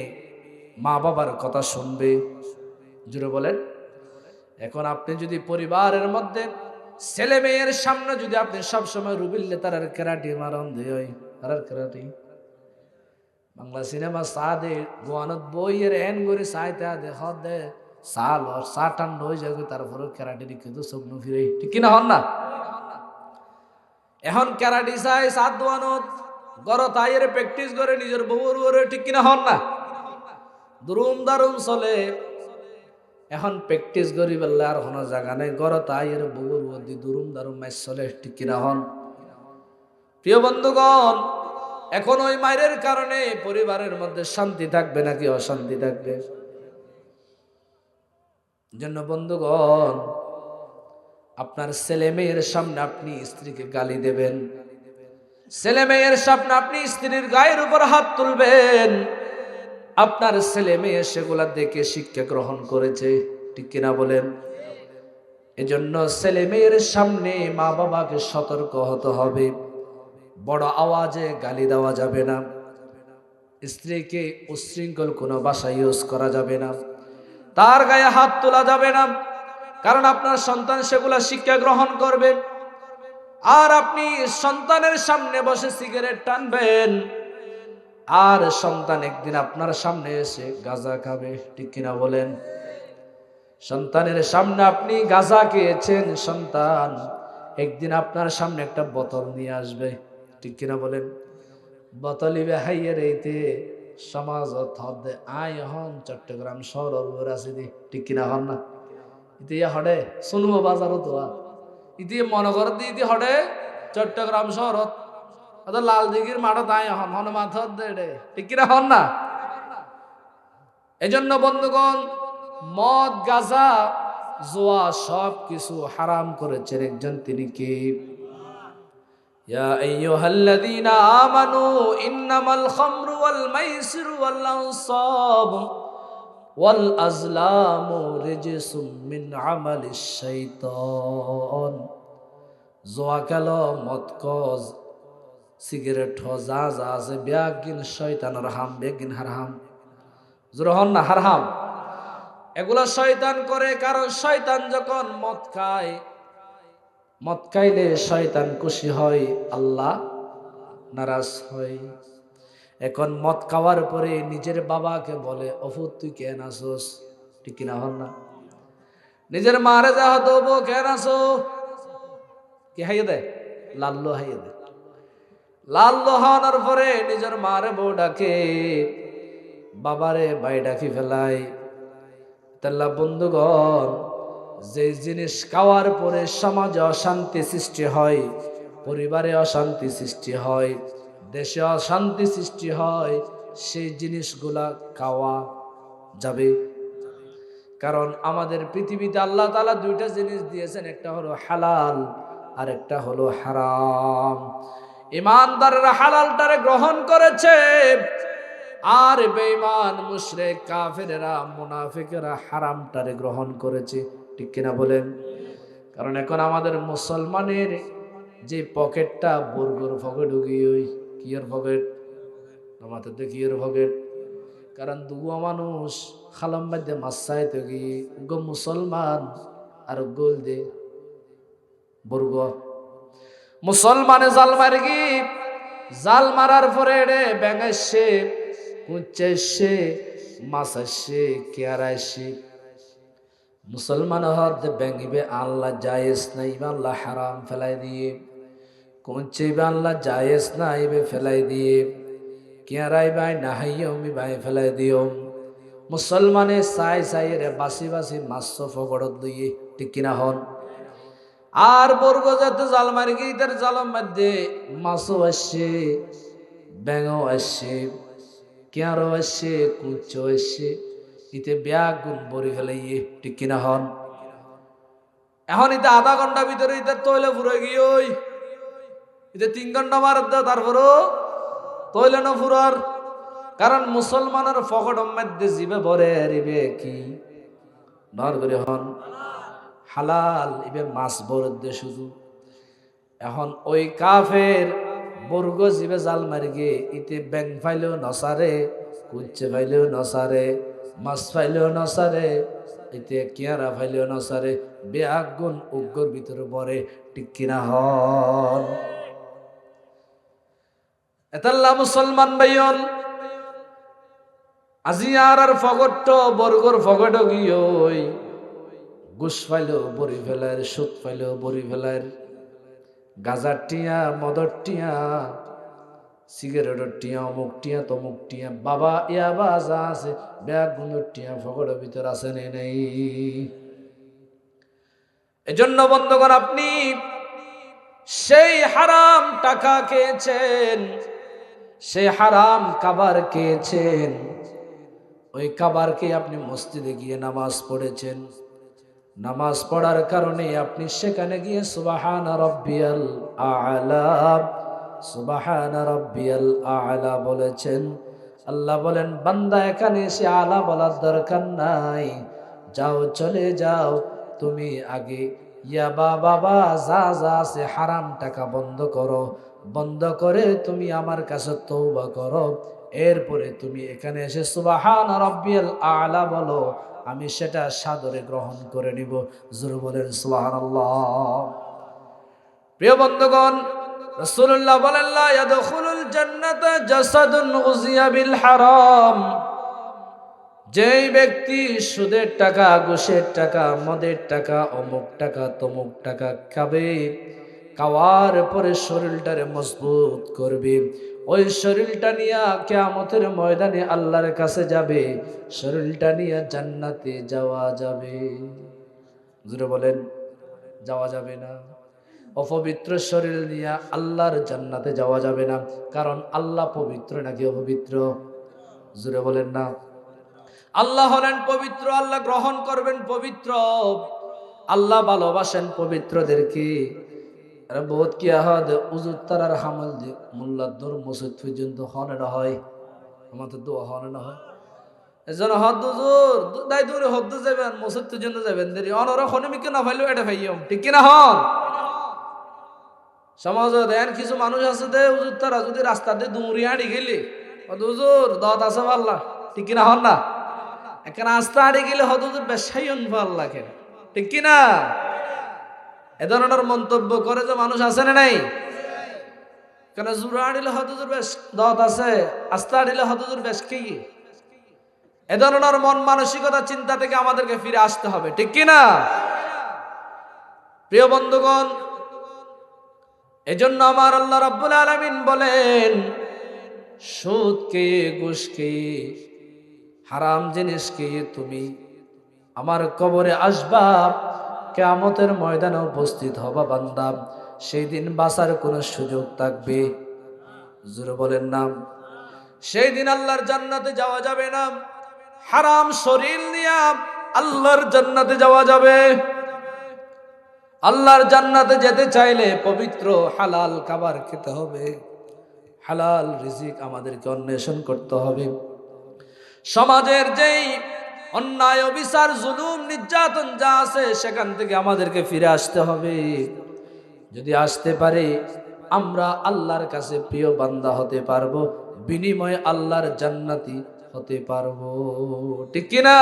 মা বাবার কথা শুনবে। জুড়ে বলেন। এখন আপনি যদি পরিবারের মধ্যে ছেলে মেয়ের সামনে যদি আপনি সবসময় রুবিল্লে তার কেরাটি মারণ দিয়ে তার কেরাটি বাংলা সিনেমা সাদে গোয়ানত বইয়ের এন করে চাইতে দেখ দে সাল আর সা টান হয়ে যাবে, তারপরে কেরাটি কিন্তু স্বপ্ন ফিরে। ঠিক কিনা হন না? এখন কেরাটি চাই সাত দোয়ানত গর তাইয়ের প্র্যাকটিস করে নিজের বউর করে। ঠিক কিনা হন না? দুরুম দারুম চলে। এখন প্র্যাকটিস করি বললে আর কোনো জায়গা নেই, গর তাইয়ের বউর দি দুরুম দারুম ম্যাচ চলে। ঠিক কিনা হন? প্রিয় বন্ধুগণ, এখন ওই মায়ের কারণে পরিবারের মধ্যে শান্তি থাকবে নাকি অশান্তি থাকবে? জন্য বন্ধুগণ, আপনার ছেলে মেয়ের সামনে আপনি স্ত্রীকে গালি দেবেন, ছেলে মেয়ের সামনে আপনি স্ত্রীর গায়ের উপর হাত তুলবেন, আপনার ছেলে মেয়ে সেগুলা দেখে শিক্ষা গ্রহণ করেছে। ঠিক কিনা বলেন? এজন্য ছেলে মেয়ের সামনে মা বাবাকে সতর্ক হতে হবে, বড় আওয়াজে গালি দেওয়া যাবে না, স্ত্রীকে উচ্ছৃঙ্খল কোনো ভাষা ইউজ করা যাবে না, তার গায়ে হাত তোলা যাবে না, কারণ আপনার সন্তান সেগুলা শিক্ষা গ্রহণ করবে। আর আপনি সন্তানের সামনে বসে সিগারেট টানবেন, আর সন্তান একদিন আপনার সামনে এসে গাঁজা খাবে। ঠিক কিনা বলেন? সন্তানের সামনে আপনি গাঁজা খেয়েছেন, সন্তান একদিন আপনার সামনে একটা বোতল নিয়ে আসবে। ঠিক কিনা বলেন? বোতলি বেহাইয়ের এইতে সমাজ আয় হন চট্টগ্রাম শহর আছে দি। ঠিক কিনা হন না? ইতি হডে শুনবো বাজারও তো ইতি মনগর দি ইতি হডে চট্টগ্রাম শহরত লাল দিঘির মাঠত আয় হন হন মাথর দে। ঠিক কিনা হন না? এজন্য বন্ধুগণ, মদ গাঁজা জুয়া সব কিছু হারাম করেছেন একজন, তিনি কে? ইয়া আইয়ুহাল্লাযীনা আমানু ইন্নামাল খামরু ওয়াল মাইসিরু ওয়াল আনসাব ওয়াল আজলামু রিজসুম মিন আমালিশ শাইতান। জুয়া খেলো, মদ কজ, সিগারেট হ, যা যা আছে বেগিন শয়তানের হাম, বেগিন হারাম। জোরহন না হারাম। এগুলো শয়তান করে, কারণ শয়তান যখন মদ খায়, মদ খাইলে শয়তান খুশি হয়, আল্লাহ নারাজ হয়। এখন মদ খাওয়ার পরে নিজের বাবাকে বলে, অফু তুই কেন আসোস? ঠিক কিনা হন না? নিজের মারে যা হতো বউ কেন আসো, কি হাইয়ে দেয়? লাল্লো হাইয়ে দেয়। লাল্লো হওয়ার পরে নিজের মারে বউ ডাকে, বাবারে ভাই ডাকি ফেলায়। তাল্লা বন্ধুগণ, যে জিনিস খাওয়ার পরে সমাজে অশান্তি সৃষ্টি হয়, পরিবারে অশান্তি সৃষ্টি হয়, দেশে অশান্তি সৃষ্টি হয়, সেই জিনিসগুলা খাওয়া যাবে? কারণ আমাদের পৃথিবীতে আল্লাহ তাআলা দুইটা জিনিস দিয়েছেন, একটা হলো হালাল আর একটা হলো হারাম। ইমানদাররা হালালটারে গ্রহণ করেছে, আর বেঈমান মুশরিক কাফেরেরা মুনাফিকেরা হারামটারে গ্রহণ করেছে। ঠিক কিনা বলেন? কারণ এখন আমাদের মুসলমানের যে পকেটটা বর্গর পকেট, ওই কিয়ের পকেট, আমাদের তো কিয়ের পকেট। কারণ দুয়া মানুষ খালাম বাদে মাসাই তো গিয়ে গো মুসলমান আর গোল দে বর্গ মুসলমানে জাল মারি গি, জাল মারার পরে রে ব্যাঙ আসছে, কুঁচে আসছে, মাছ আসছে, কেয়ার আসছে। মুসলমান হদ ব্যাঙিবে আল্লাহ জায়েজ নাই বা আল্লাহ হারাম ফেলাই দিয়ে, কুঁচে বা আল্লাহ জায়েজ নাই বে ফেলাই দিয়ে, কেয়ারাই বাই নাহাইও মি বাই ফেলাই দিও। মুসলমানে চাই চাই রে বাসি বাসি মাছ ফগড়ত দিয়ে। ঠিক কিনা হন? আর বর্গ যাতে জাল মারি গিয়ে তার জালের মধ্যে মাছও আসছে, ব্যাঙও আসছে, কেয়ারও আসছে, কুঁচো আসছে, ইতে ব্যাগ গুণ বরি ফেলে। ঠিক কিনা হন? এখন ইতে আধা ঘন্টা ভিতরে ইতে তৈলে ফুরে গিয়ে ওই ইতে 3 ঘন্টা মারার দেয়, তারপরও তৈলে না ফুরার। কারণ মুসলমানের ফকটের মধ্যে জিবে ভরে রিবে কি নর করে হন হালাল, ইবে মাছ বরদ্দে শুধু। এখন ওই কাফের বর্গ জিবে জাল মারি গে, ইতে ব্যাং ফাইলেও নসারে, কুচ্ছে ফাইলেও নসারে, মাছ ফাইলেও নসারে, ইতে কিয়ারা ফাইলেও নসারে, বেআগুন উগ্গর ভিতরে বরে। ঠিক কিনা হন? এতাল্লা মুসলমান ভাইয়ন, আজি আর ফগট বর্গর ফগট গিয়ে ঘুষ ফাইলেও বরি ফেলার, সুদ ফাইলেও বরি ফেলার, গাজার টিয়া, মদর টিয়া, সিগারেটের টিয়া, অমুক টিয়া, তমুক টিয়া, বাবা ইয়াবা যা আছে ব্যাগ গুলোর টিয়া ফকটের ভিতর আছে নেই। এজন্য বন্ধুগণ, আপনি সেই হারাম টাকা খেয়েছেন, সেই হারাম খাবার খেয়েছেন, ওই খাবারকে আপনি মসজিদে গিয়ে নামাজ পড়েছেন, নামাজ পড়ার কারণে আপনি সেখানে গিয়ে সুবহানা রাব্বিয়াল আ'লা, সুবহানা রাব্বিয়াল আ'লা বলেছেন। আল্লাহ বলেন, বান্দা এখানে এসে আলা বলার দরকার নাই, যাও চলে যাও, তুমি আগে ইয়াবা বাবা যা যা আছে হারাম টাকা বন্ধ করো, বন্ধ করে তুমি আমার কাছে তওবা করো, এরপরে তুমি এখানে এসে সুবহানা রাব্বিয়াল আ'লা বলো, আমি সেটা সাদরে গ্রহণ করে নিব। জোরে বলেন সুবহানাল্লাহ। প্রিয় বন্ধুগণ, রাসূলুল্লাহ বলেন, লা ইয়াদখুলুল জান্নাতা জাসাদুন গুযিয়া বিল হারাম। যেই ব্যক্তি সুদের টাকা, ঘুষের টাকা, মদের টাকা, অমুক টাকা, তমুক টাকা খাবে, খাওয়ার পরে শরীরটারে মজবুত করবে, ওই শরীরটা নিয়ে কিয়ামতের ময়দানে আল্লাহর কাছে যাবে, শরীরটা নিয়ে জান্নাতে যাওয়া যাবে। জোরে বলেন, যাওয়া যাবে না। অপবিত্র শরীর নিয়ে আল্লাহর জান্নাতে যাওয়া যাবে না। কারণ আল্লাহ পবিত্র নাকি অপবিত্র? জোরে বলেন না। আল্লাহ হলেন পবিত্র, আল্লাহ গ্রহণ করবেন পবিত্র, আল্লাহ ভালোবাসেন পবিত্রদেরকে। বহুত কি আহাদ উজুর তারার হামল দি মোল্লার দর মসজিদ পর্যন্ত হনে না হয়, আমাদের দোয়া হনে না হয়। এজন্য হদ হুজুর দাই দূরে হদ যাবেন, মসজিদ পর্যন্ত যাবেন, দেরি অনর খনিমিকে না ফাইলেও এটা ভাইয়ম। ঠিক কিনা হন? সমাজে দেন কিছু মানুষ আছে দে হুজুর তারা যদি রাস্তা দিয়ে দুমুরি হাঁড়ি গেলি, হুজুর দাঁত আছে পাল্লা। ঠিক কিনা হন না? একটা রাস্তা হাঁড়ি গেলে হদ হুজুর বেশাইন পাল্লা কেন? ঠিক কিনা? এ ধরনের মন্তব্য করে যে মানুষ আছে না নাই? কেন জুরা আনিলে হদুর বেশ দত আছে, আস্তা আনিলে হদুর বেশ কি? এ ধরনের মন মানসিকতা চিন্তা থেকে আমাদেরকে ফিরে আসতে হবে, ঠিক কি না? প্রিয় বন্ধুগণ, এজন্য আমার আল্লাহ রাব্বুল আলামিন বলেন, সুদকে, ঘুষকে, হারাম জিনিসকে তুমি আমার কবরে আসবা, কিয়ামতের ময়দানে উপস্থিত হবা বান্দা, সেই দিন বাঁচার কোনো সুযোগ থাকবে? জোরে বলেন না। সেই দিন আল্লাহর জান্নাতে যাওয়া যাবে না। হারাম শরীর নিয়ে আল্লাহর জান্নাতে যাওয়া যাবে? আল্লাহর জান্নাতে যেতে চাইলে পবিত্র হালাল খাবার খেতে হবে, হালাল রিজিক আমাদেরকে অন্বেষণ করতে হবে। সমাজের যেই অন্যায়, অবিচার, জুলুম, নির্যাতন যা আছে সেখান থেকে আমাদেরকে ফিরে আসতে হবে। যদি আসতে পারে আমরা আল্লাহর কাছে প্রিয় বান্দা হতে পারবো, বিনিময়ে আল্লাহর জান্নাতি হতে পারবো, ঠিক কিনা?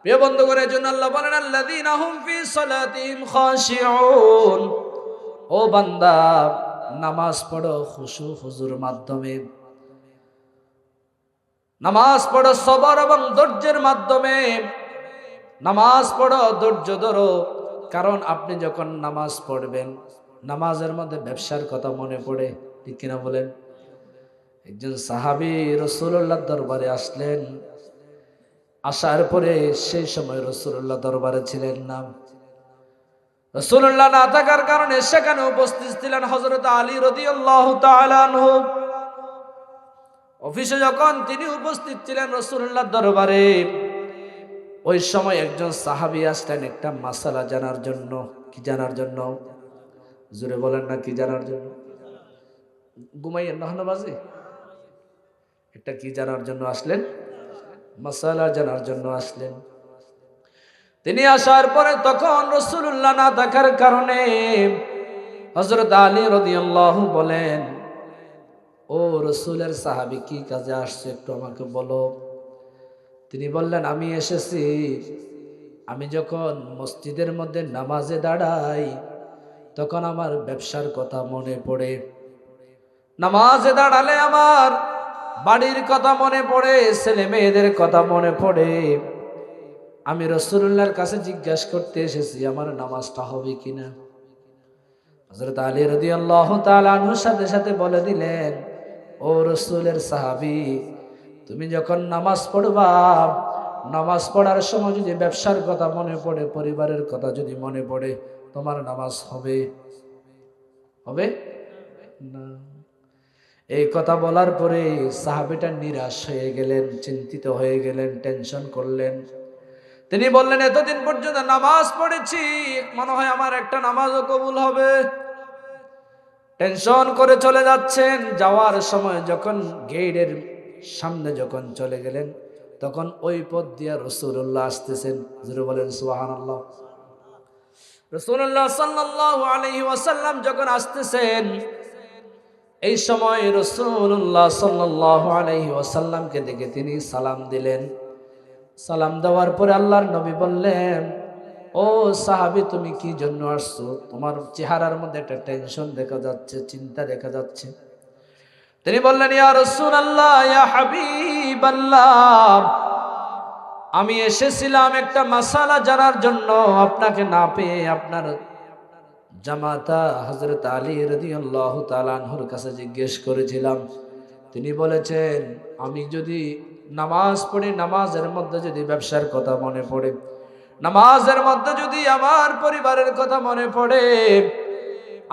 প্রিয় বন্ধুগণের জন্য আল্লাহ বলেন, আল্লাযীনা হুম ফি সালাতিহিম খাশিউন। ও বান্দা, নামাজ পড়ো খুশু হুজুর মাধ্যমে, নামাজ পড়ো সবর এবং ধৈর্যের মাধ্যমে, নামাজ পড়ো, ধৈর্য ধরো। কারণ আপনি যখন নামাজ পড়বেন, নামাজের মধ্যে ব্যবসার কথা মনে পড়ে, ঠিক কিনা বলেন? একজন সাহাবী রাসূলুল্লাহর দরবারে আসলেন। আসার পরে সেই সময় রাসূলুল্লাহ দরবারে ছিলেন না। রাসূলুল্লাহ না থাকার কারণে সেখানে উপস্থিত ছিলেন হযরত আলী রাদিয়াল্লাহু তাআলা আনহু। অফিসে যখন তিনি উপস্থিত ছিলেন রাসূলুল্লাহর দরবারে, ওই সময় একজন সাহাবী আসলেন একটা মাসালা জানার জন্য। কি জানার জন্য? জোরে বলেন না, কি জানার জন্য? ঘুমাইয়েন না বাজে। এটা কি জানার জন্য আসলেন? মাসালা জানার জন্য আসলেন। তিনি আসার পরে তখন রাসূলুল্লাহ না থাকার কারণে হযরত আলী রাদিয়াল্লাহু বলেন, ও রাসূলের সাহাবী, কি কাজে আসছে একটু আমাকে বলো। তিনি বললেন, আমি এসেছি, আমি যখন মসজিদের মধ্যে নামাজে দাঁড়াই তখন আমার ব্যবসার কথা মনে পড়ে। নামাজে দাঁড়ালে আমার বাড়ির কথা মনে পড়ে, ছেলে মেয়েদের কথা মনে পড়ে। আমি রাসূলুল্লাহর কাছে জিজ্ঞাসা করতে এসেছি আমার নামাজটা হবে কিনা। হযরত আলী রাদিয়াল্লাহু তাআলা আনহুর সাথে সাথে বলে দিলেন, ও রাসূলের সাহাবী, তুমি যখন নামাজ পড়বা, নামাজ পড়ার সময় যদি ব্যবসার কথা মনে পড়ে, পরিবারের কথা যদি মনে পড়ে, তোমার নামাজ হবে? হবে না। এই কথা বলার পরে সাহাবীটা নিরাশ হয়ে গেলেন, চিন্তিত হয়ে গেলেন, টেনশন করলেন। তিনি বললেন, এতদিন পর্যন্ত নামাজ পড়েছি, মনে হয় আমার একটা নামাজও কবুল হবে। টেনশন করে চলে যাচ্ছেন। যাওয়ার সময় যখন গেটের সামনে যখন চলে গেলেন, তখন ওই পথ দিয়ে রাসূলুল্লাহ আসতেছেন। জোরে বলেন সুবহানাল্লাহ। রাসূলুল্লাহ সাল্লাল্লাহু আলাইহি ওয়াসাল্লাম যখন আসতেছেন, এই সময় রাসূলুল্লাহ সাল্লাল্লাহু আলাইহি ওয়াসাল্লামকে দেখে তিনি সালাম দিলেন। সালাম দেওয়ার পরে আল্লাহর নবী বললেন, ও সাহাবী, তুমি কি জন্য আসছো? তোমার চেহারার মধ্যে একটা টেনশন দেখা যাচ্ছে, চিন্তা দেখা যাচ্ছে। তিনি বললেন, ইয়া রাসূলুল্লাহ, ইয়া হাবিবাল্লাহ, আমি এসেছিলাম একটা মাসালা জানার জন্য। আপনাকে না পেয়ে আপনার জামাতা হযরত আলী রাদিয়াল্লাহু তাআলা আনহুর কাছে জিজ্ঞেস করেছিলাম। তিনি বলেছেন, আমি যদি নামাজ পড়ি, নামাজের মধ্যে যদি ব্যবসার কথা মনে পড়ে, নামাজের মধ্যে যদি আমার পরিবারের কথা মনে পড়ে,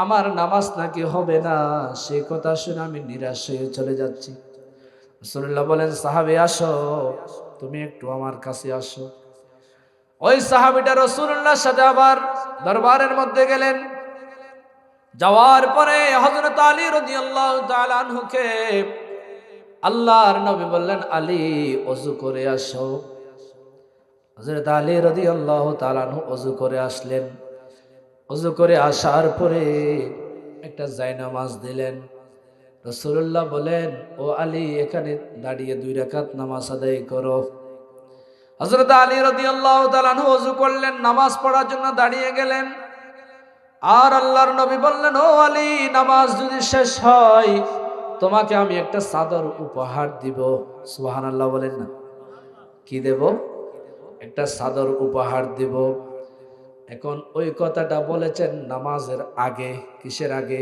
আমার নামাজ নাকি হবে না। সেই কথা শুনে আমি নিরাশ হয়ে চলে যাচ্ছি। রাসূলুল্লাহ বলেন, সাহাবী আসো, তুমি একটু আমার কাছে আসো। ওই সাহাবীটা রাসূলুল্লাহর সাথে আবার দরবারের মধ্যে গেলেন। যাওয়ার পরে হযরত আলী রাদিয়াল্লাহু তাআলা আনহুকে আল্লাহর নবী বললেন, আলী, ওযু করে আসো। হযরত আলী রাদিয়াল্লাহু তাআলা আনহু ওযু করে আসলেন। ওযু করে আসার পরে একটা জায়নামাজ দিলেন। রাসূলুল্লাহ বলেন, ও আলী, এখানে দাঁড়িয়ে 2 রাকাত নামাজ আদায় করো। হযরত আলী রাদিয়াল্লাহু তাআলা আনহু ওযু করলেন, নামাজ পড়ার জন্য দাঁড়িয়ে গেলেন। আর আল্লাহর নবী বললেন, ও আলী, নামাজ যদি শেষ হয় তোমাকে আমি একটা চাদর উপহার দিব। সুবহানাল্লাহ বলেন না? কি দেব? একটা চাদর উপহার দিব। এখন ওই কথাটা বলেছেন নামাজের আগে। কিসের আগে?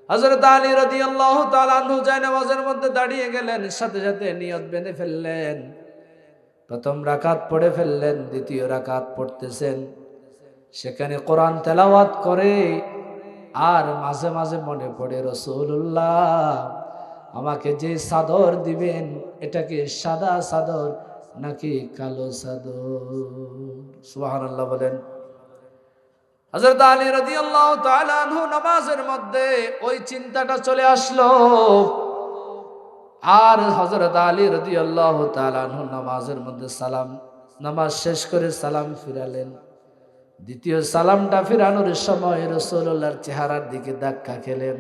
হযরত আলী রাদিয়াল্লাহু তাআলা আনহু নামাজের মধ্যে দাঁড়িয়ে গেলেন, সাথে সাথে নিয়ত বেঁধে ফেললেন। প্রথম রাকাত পড়ে ফেললেন, দ্বিতীয় রাকাত পড়তেছেন, সেখানে কোরআন তেলাওয়াত করে আর মাঝে মাঝে মনে পড়ে, রাসূলুল্লাহ আমাকে যে চাদর দিবেন এটা কি সাদা চাদর নাকি কালো চাদর? সুবহানাল্লাহ বলেন। হযরত আলী রাদিয়াল্লাহু তাআলা আনহু নামাজের মধ্যে ওই চিন্তাটা চলে আসলো। আর হযরত আলী রাদিয়াল্লাহু তাআলা আনহু নামাজের মধ্যে নামাজ শেষ করে সালাম ফিরালেন। দ্বিতীয় সালামটা ফিরানোর সময় রাসূলুল্লাহর চেহারার দিকে ধাক্কা খেলেন।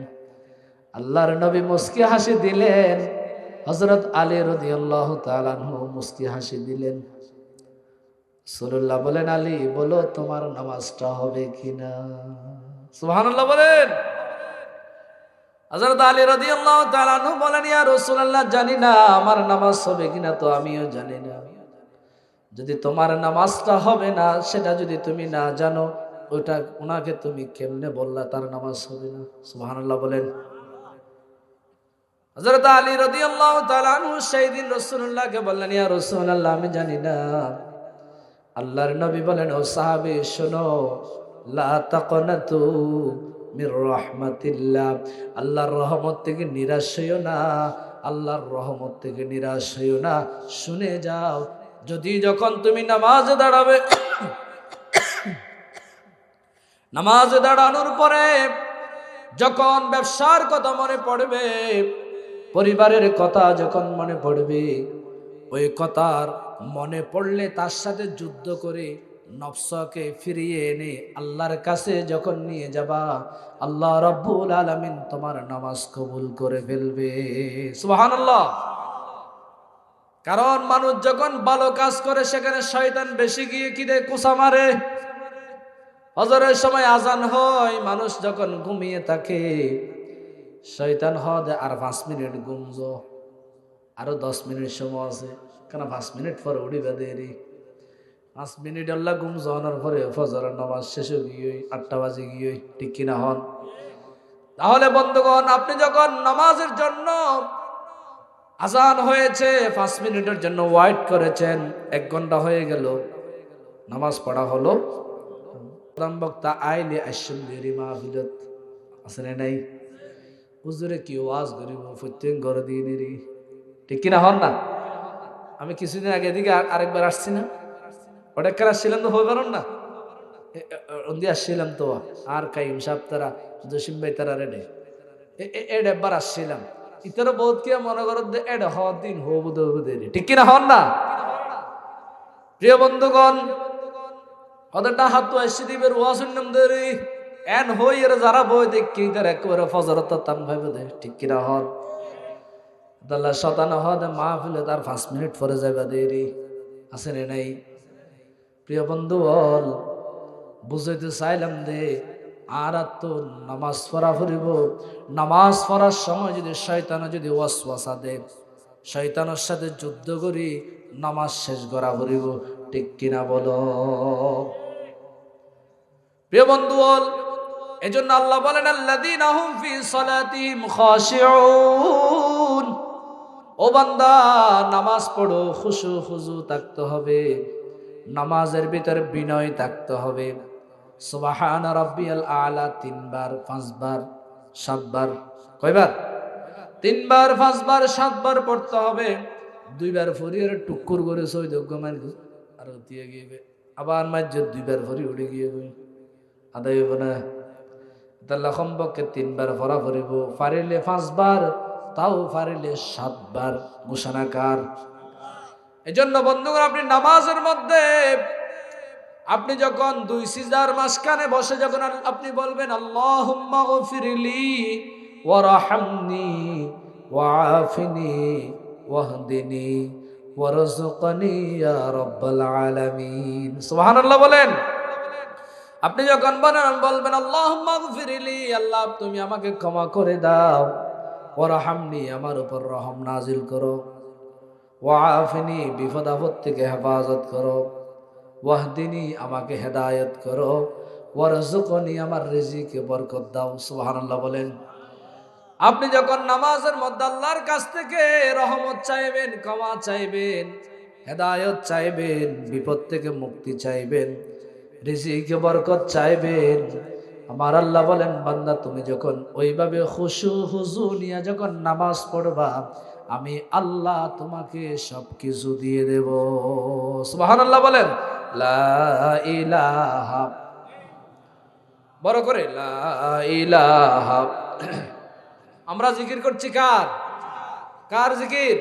আল্লাহর নবী মুস্কি হাসি দিলেন। হযরত আলী রাদিয়াল্লাহু তাআলা আনহু মুস্কি হাসি দিলেন। রাসূলুল্লাহ বলেন, আলী বলো তোমার নামাজটা হবে কিনা? সুবহানাল্লাহ বলেন। হযরত আলী রাদিয়াল্লাহু তাআলা আনহু বলেন, ইয়া রাসূলুল্লাহ, জানি না আমার নামাজ হবে কিনা, তো আমিও জানি না। যদি তোমার নামাজটা হবে না সেটা যদি তুমি না জানো, ওটা ওনাকে তুমি কেমনে বললা তার নামাজ হবে না? সুবহানাল্লাহ বলেন। হযরত আলী রাদিয়াল্লাহু তাআলা আনহু সেই দিন রাসূলুল্লাহকে বললেন, ইয়া রাসূলুল্লাহ, আমি জানি না। আল্লাহর নবী বলেন, ও সাহাবী শোনো, লা তাকনাতু মির রাহমাতিল্লাহ, আল্লাহর রহমত থেকে নিরাশ হইও না, আল্লাহর রহমত থেকে নিরাশ হইও না। শুনে যাও, যদি যখন তুমি নামাজে দাঁড়াবে, নামাজে দাঁড়ানোর পরে যখন ব্যবসার কথা মনে পড়বে, পরিবারের কথা যখন মনে পড়বে, ওই কথার মনে পড়লে তার সাথে যুদ্ধ করে নফসকে ফিরিয়ে এনে আল্লাহর কাছে যখন নিয়ে যাবা, আল্লাহ রাব্বুল আলামিন তোমার নামাজ কবুল করে ফেলবে। সুবহানাল্লাহ। কারণ মানুষ যখন ভালো কাজ করে সেখানে শয়তান বেশি গিয়ে কি দেয়? কুসা মারে। হজরের সময় আজান হয়, মানুষ যখন ঘুমিয়ে থাকে, শয়তান হদে আর 5 মিনিট ঘুমজ, আরো 10 মিনিট সময় আছে, কেন 5 মিনিট পরে উঠিবে দেরি। 5 মিনিট আল্লাহ ঘুম যাওয়ার পরে ফজরের নামাজ শেষে গিয়ে 8টা বাজে গিয়ে, ঠিক কিনা হন? তাহলে বন্ধুগণ, আপনি যখন নামাজের জন্য আজান হয়েছে 5 মিনিটের জন্য ওয়েট করেছেন, 1 ঘন্টা হয়ে গেল, নামাজ পড়া হলো, প্রধান বক্তা আইলে আইসুন্দেরি মাহফিলত আছে না নাই? হুজুরে কি ওয়াজ করিব প্রত্যেক ঘর দিনেরই, ঠিক কিনা হন না? আমি কিছুদিন আগে এদিকে আরেকবার আসছি না, ওটা কার আসছিলাম তো হয়ে পারেন না, ওদিকে আসছিলাম তো, আর কাইম সাহেব তারা, জসিম ভাই তারা রেডে এড একবার আসছিলাম, ইতারা বহুত কি মনে করেন এড হওয়ার দিন হবু দেরি, ঠিক কিনা হন না? প্রিয় বন্ধুগণ, ওদেরটা হাত তো আসছি দিবের ওয়াসুন নাম দেরি এন হই, এর যারা বই দেখি তার একেবারে ফজরত তান ভাইবে দে, ঠিক কিনা হন? আল্লাহ শতানা হদে মাহফিলে তার 5 মিনিট পরে যাইবা দেরি আছে না নাই? প্রিয় বন্ধু বল, বুঝাইতে চাইলাম দে, আর তো নামাজ পড়া ফুরিব, নামাজ পড়ার সময় যদি শয়তানে যদি ওয়াসওয়াসা দে, শয়তানের সাথে যুদ্ধ করি নামাজ শেষ করা ফুরিব, ঠিক কিনা বলো? প্রিয় বন্ধু বল, এজন্য আল্লাহ বলেন, আল্লাযীনা হুম ফি সালাতিহিম খাশিউন, ও বান্দা নামাজ পড়ো, খুশু খুজু থাকতে হবে, নামাজের ভিতরে বিনয় থাকতে হবে। সুবহান রাব্বিয়াল আলা 3 বার 5 বার 7 বার, কয়বার? 3 বার 5 বার 7 বার পড়তে হবে। 2 বার ফরিয়ে টুকুর করে সই দগ্গমান আর দিয়ে গিয়ে আবার মাঝে 2 বার ফরি উড়ে গিয়ে আদায় হইব না। তাহলে সম্পর্কে 3 বার ফরা ফরিব, পারিলে 5 বার, তাও পারিলে 7 বার ঘোষণাকার। এজন্য বন্ধুগণ, আপনি নামাজের মধ্যে আপনি যখন 2 সিজদার মাঝখানে বসে যখন আপনি বলবেন, আল্লাহুম্মা গফিরলি ওয়ারহামনি ওয়াআফিনি ওয়াহদিনি ওয়ারযুকনি ইয়া রাব্বাল আলামিন, সুবহানাল্লাহ বলেন। আপনি যখন বলবেন আল্লাহুম্মা গফিরলি, আল্লাহ তুমি আমাকে ক্ষমা করে দাও, ওয়ারহামনি আমার উপর রহম নাজিল করো, ওয়াআফিনি বিপদ আপদ থেকে হেফাজত করো, ওয়াহদিনি আমাকে হেদায়েত করো, ওয়ারযুকনি আমার রিজিকে বরকত দাও। সুবহানাল্লাহ বলেন। আপনি যখন নামাজের মধ্যে আল্লাহর কাছ থেকে রহমত চাইবেন, ক্ষমা চাইবেন, হেদায়েত চাইবেন, বিপদ থেকে মুক্তি চাইবেন, রিজিকে বরকত চাইবেন, আমার আল্লাহ বলেন বান্দা তুমি যখন ওইভাবে খুশু হুজু নিয়ে যখন নামাজ পড়বা, আমি আল্লাহ তোমাকে সবকিছু দিয়ে দেব। সুবহানাল্লাহ বলেন। লা ইলাহা, বড় করে লা ইলাহা। আমরা জিকির করছি কার? কার জিকির?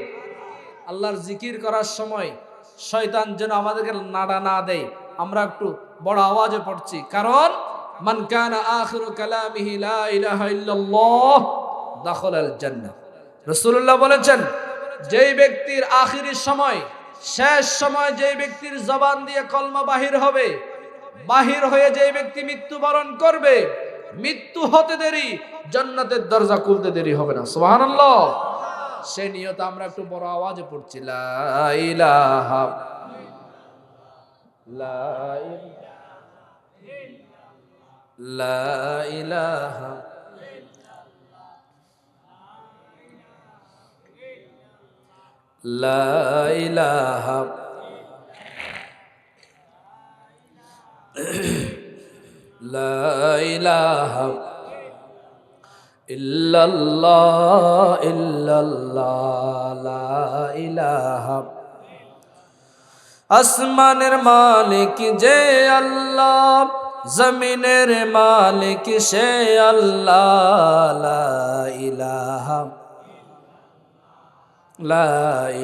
আল্লাহর জিকির করার সময় শয়তান যেন আমাদেরকে নাড়া না দেয়, আমরা একটু বড় আওয়াজে পড়ছি, কারণ মান কানা আখিরু কালামিহি লা ইলাহা ইল্লাল্লাহ দাখালাল জান্নাহ। রাসূলুল্লাহ বলেছেন, যেই ব্যক্তির আখিরি সময়, শেষ সময় যেই ব্যক্তির জবান দিয়ে কলমা বাহির হবে, বাহির হয়ে যেই ব্যক্তি মৃত্যুবরণ করবে, মৃত্যু হতে দেরি জান্নাতের দরজা খুলতে দেরি হবে না। সুবহানাল্লাহ। সে নিয়ত আমরা একটু বড় আওয়াজে পড়ছি, লা ইলাহা, লা ইলাহা, লা ইলাহা, লা ইলাহা ইল্লাল্লাহ, ইল্লাল্লাহ, লা ইলাহা। আসমানের মালিক যে আল্লাহ, জমিনের মালিক সে আল্লাহ, লা ইলাহা, লা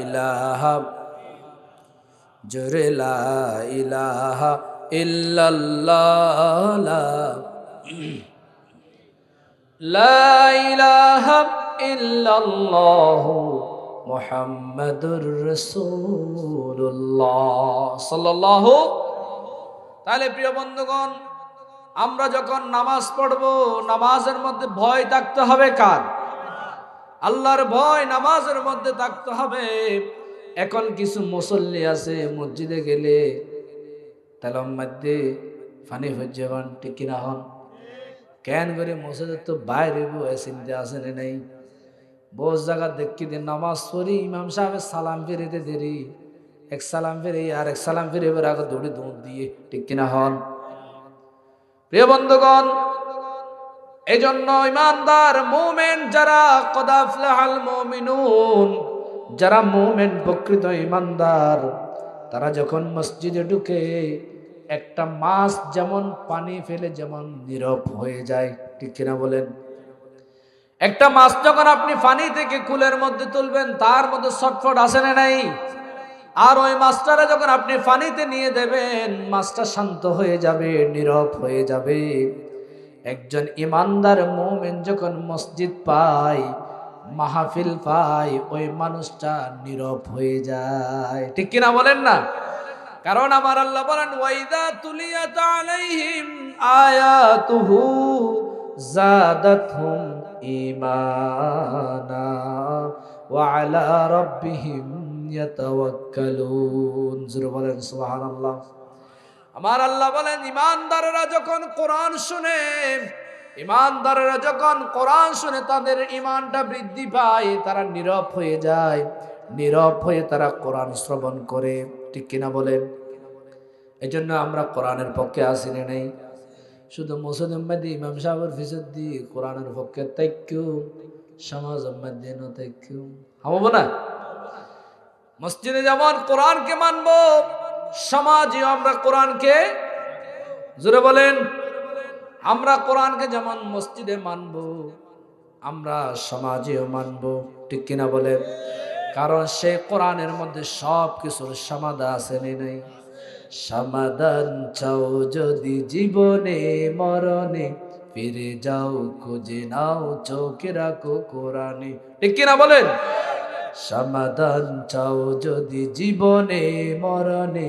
ইলাহা, জোরে লা ইলাহা ইল্লাল্লাহ, লা ইলাহা ইল্লাল্লাহ মুহাম্মাদুর রাসূলুল্লাহ সাল্লাল্লাহু। তাহলে প্রিয় বন্ধুগণ, আমরা যখন নামাজ পড়ব, নামাজের মধ্যে ভয় থাকতে হবে কার? আল্লাহর ভয় নামাজের মধ্যে থাকতে হবে। এখন কিছু মুসল্লি আছে মসজিদে গেলে তালাম মধ্যে ফানি হয়ে যান, ঠিক কিনা হন? কেন করে মসজিদের তো বাইরে চিন্তা আছে নাই, বহু জায়গা দেখি দিন নামাজ পড়ি, ইমাম সাহেবের সালাম ফিরেতে দেরি, এক সালাম ফিরে আর এক সালাম ফিরে এবার আগে দৌড়ে দৌড় দিয়ে, ঠিক কিনা হন? প্রিয় বন্ধুগণ, এই জন্য ইমানদার মুমিন যারা, কদ আফলাহাল মুমিনুন, যারা মুমিন প্রকৃত ইমানদার, তারা যখন মসজিদে ঢুকে একটা মাছ যেমন পানি ফেলে যেমন নীরব হয়ে যায়, ঠিক কিনা বলেন? একটা মাছ যখন আপনি পানি থেকে কুলের মধ্যে তুলবেন, তার মধ্যে ছটফট আছে না নাই? আর ওই মাছটারে যখন আপনি পানিতে নিয়ে দেবেন, মাছটা শান্ত হয়ে যাবে, নীরব হয়ে যাবে। একজন ইমানদার মুমিন যখন মসজিদ পায়, মাহফিল পায়, ওই মানুষটা নীরব হয়ে যায়, ঠিক কিনা বলেন না? কারণ আমার আল্লাহ বলেন, ওয়াইদা তুলিয়াত আলাইহিম আয়াতুহু যাদাতহুম ঈমানা ওয়া আলা রাব্বিহিম ইয়াতাওয়াক্কালুন। জোরে বলেন সুবহানাল্লাহ। আমার আল্লাহ বলেন, ইমানদাররা যখন কোরআন শুনে, ইমানদাররা যখন কোরআন শুনে তাদের ইমানটা বৃদ্ধি পায়, তারা নীরব হয়ে যায়, নীরব হয়ে তারা কোরআন শ্রবণ করে, ঠিক কিনা বলেন? এই জন্য আমরা কোরআনের পক্ষে আসি না নেই, শুধু মসজিদ উম্মাদি ইমাম সাহেবের ফিসদ দিয়ে কোরআনের পক্ষে তাইক্যু, সমাজ উম্মাদি ন তাইক্যু হবো না। মসজিদে যেমন কোরআনকে মানবো, সমাজে আমরা কোরআনকে, জোরে বলেন, আমরা কোরআনকে যেমন মসজিদে মানবো, আমরা সমাজেও মানবো, ঠিক কিনা বলেন? কারণ সে কোরআনের মধ্যে সব কিছুর সমাধান আছে নাই? সমাধান চাও যদি জীবনে মরণে, ফিরে যাও খুঁজে নাও চোখে রাখো কোরআনে, ঠিক কিনা বলেন? সমাধান চাও যদি জীবনে মরণে,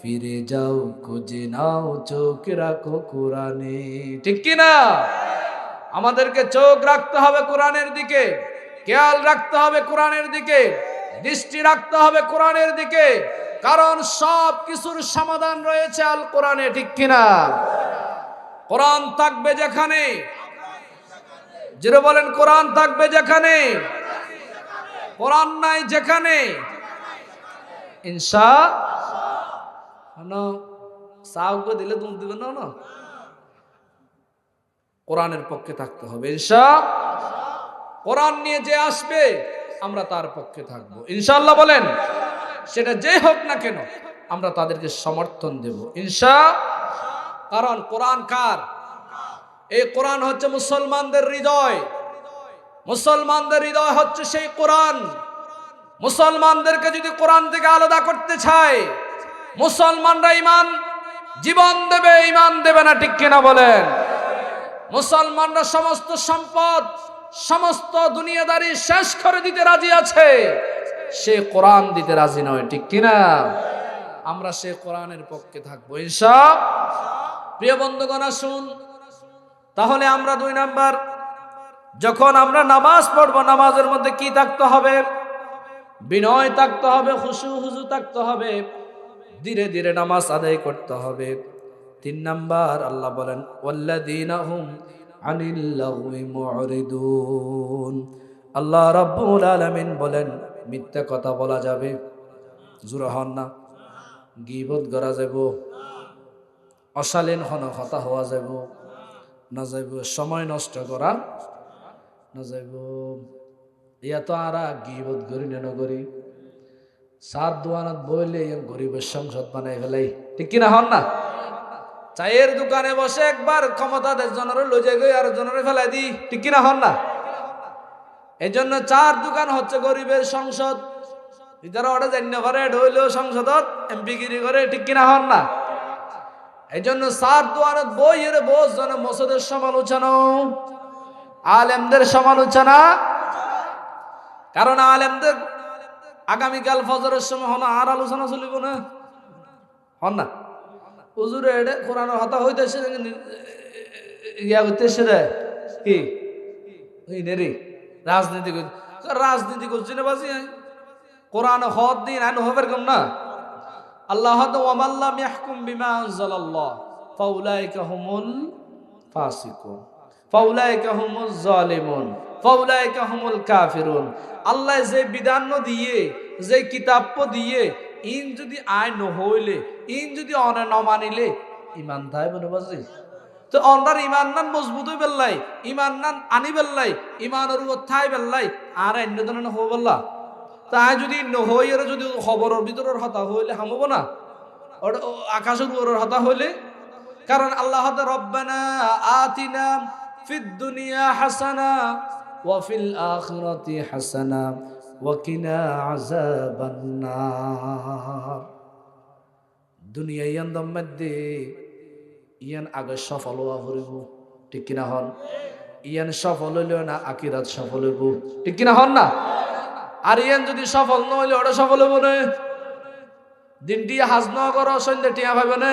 ফিরে যাও খুঁজে নাও চোখ রাখো কোরআনে। ঠিক কি না? আমাদেরকে চোখ রাখতে হবে কোরআনের দিকে, খেয়াল রাখতে হবে কোরআনের দিকে, দৃষ্টি রাখতে হবে কোরআনের দিকে, কারণ সব কিছুর সমাধান রয়েছে আল কোরআনে। ঠিক কিনা? কোরআন থাকবে যেখানে, যারা বলেন কোরআন থাকবে যেখানে, কোরআন নাই যেখানে, ইনশাআল্লাহ সাউকে দিলে দুধ দিবেন না, কোরআনের পক্ষে থাকতে হবে ইনশাআল্লাহ। কোরআন নিয়ে যে আসবে আমরা তার পক্ষে থাকবো ইনশাআল্লাহ। বলেন সেটা যে হোক না কেন আমরা তাদেরকে সমর্থন দেব ইনশাআল্লাহ। কারণ কোরআন কার? এই কোরআন হচ্ছে মুসলমানদের হৃদয়। মুসলমানদের হৃদয় হচ্ছে সেই কোরআন। মুসলমানদেরকে যদি কোরআন থেকে আলাদা করতে চায়, মুসলমানরা ঈমান জীবন দেবে, ঈমান দেবে না। ঠিক কিনা বলেন? মুসলমানরা সমস্ত সম্পদ, সমস্ত দুনিয়াদারি শেষ করে দিতে রাজি আছে, সে কোরআন দিতে রাজি নয়। ঠিক কিনা? আমরা সে কোরআনের পক্ষে থাকবো ইনশাআল্লাহ। প্রিয় বন্ধুগণ আসুন তাহলে আমরা 2 নাম্বার, যখন আমরা নামাজ পড়বো নামাজের মধ্যে কি থাকতে হবে? বিনয় থাকতে হবে, খুশু হুজু থাকতে হবে, ধীরে ধীরে নামাজ আদায় করতে হবে। 3 নাম্বার আল্লাহ বলেন ওয়াল্লাযীনা হুম আনিল লাগwi মুরিদুন। আল্লাহ রাব্বুল আলামিন বলেন মিথ্যা কথা বলা যাবে, জোরে হন না, গীবত করা যাবে, অশালীন কথা হওয়া যাবে না, যাইব সময় নষ্ট করা না, যাইব ইয়া তো আরা গীবত করি না করি, সাত দোয়ানত বইলে গরিবের সংসদ বানাই ফেলাই। ঠিক কিনা হন না? চায়ের দোকানে বসে একবার ক্ষমতাদের জনের লই যাই আর জনের ফেলাই দি। ঠিক কিনা হন না? এই জন্য চার দোকান হচ্ছে গরিবের সংসদ। যারা ওটা জানি পারে হইলেও সংসদত এমপি গিরি করে। ঠিক কিনা হন না? এই জন্য সাত দোয়ানত বই এর বোঝ জন মসজিদের সমালোচনা, আলেমদের সমালোচনা। কারণ আলেমদের আগামীকাল ফজরের সময় হন আর আলোচনা চলিব না, হন না? হুজুরে এটা কোরআনের কথা হইতেছে ইয়া হইতেছে রে কি রে রাজনীতি রাজনীতি করছি না বাজি কোরআন হদ দিন আইন হবার কম না। আল্লাহ ওয়ামাল্লাম ইয়াহকুম বিমা আনজালাল্লাহ ফাউলাইকা হুমুল ফাসিকুন ফাউলাইকা হুমুজ জালিমুন ফাউলাইকা হুমুল কাফিরুন। আল্লাহ যে বিধান দিয়ে, যে কিতাব দিয়ে, ইন যদি আইন হইলে, ইন যদি অনে ন মানিলে ইমান থাই বলে বাজি তো অনার ইমান নান মজবুত হয়ে বেললাই, ইমান নান আনি বেললাই, ইমানের উপর থাই বেললাই আর অন্য ধরনের হো বললা। তাই যদি নহই এর যদি খবরের ভিতরের হতা হইলে হামব না, আকাশের উপরের হতা হইলে। কারণ আল্লাহ রব্বানা আতিনা ফিদ দুনিয়া হাসানা ওয়া ফিল আখিরাতি হাসানা ওয়া কিনা আযাবান নার। দুনিয়া ইয়ান্দম মধ্যে ইয়ান আগে সফল হওয়া হইব। ঠিক কিনা হন? ইয়ান সফল হইলেও না আখিরাত সফল হইব। ঠিক কিনা হন না? আর ইয়ান যদি সফল না হইলে ওটা সফল হইব না। দিনটি হাজ ন করো সন্ধ্যে টিয়া পাইব না,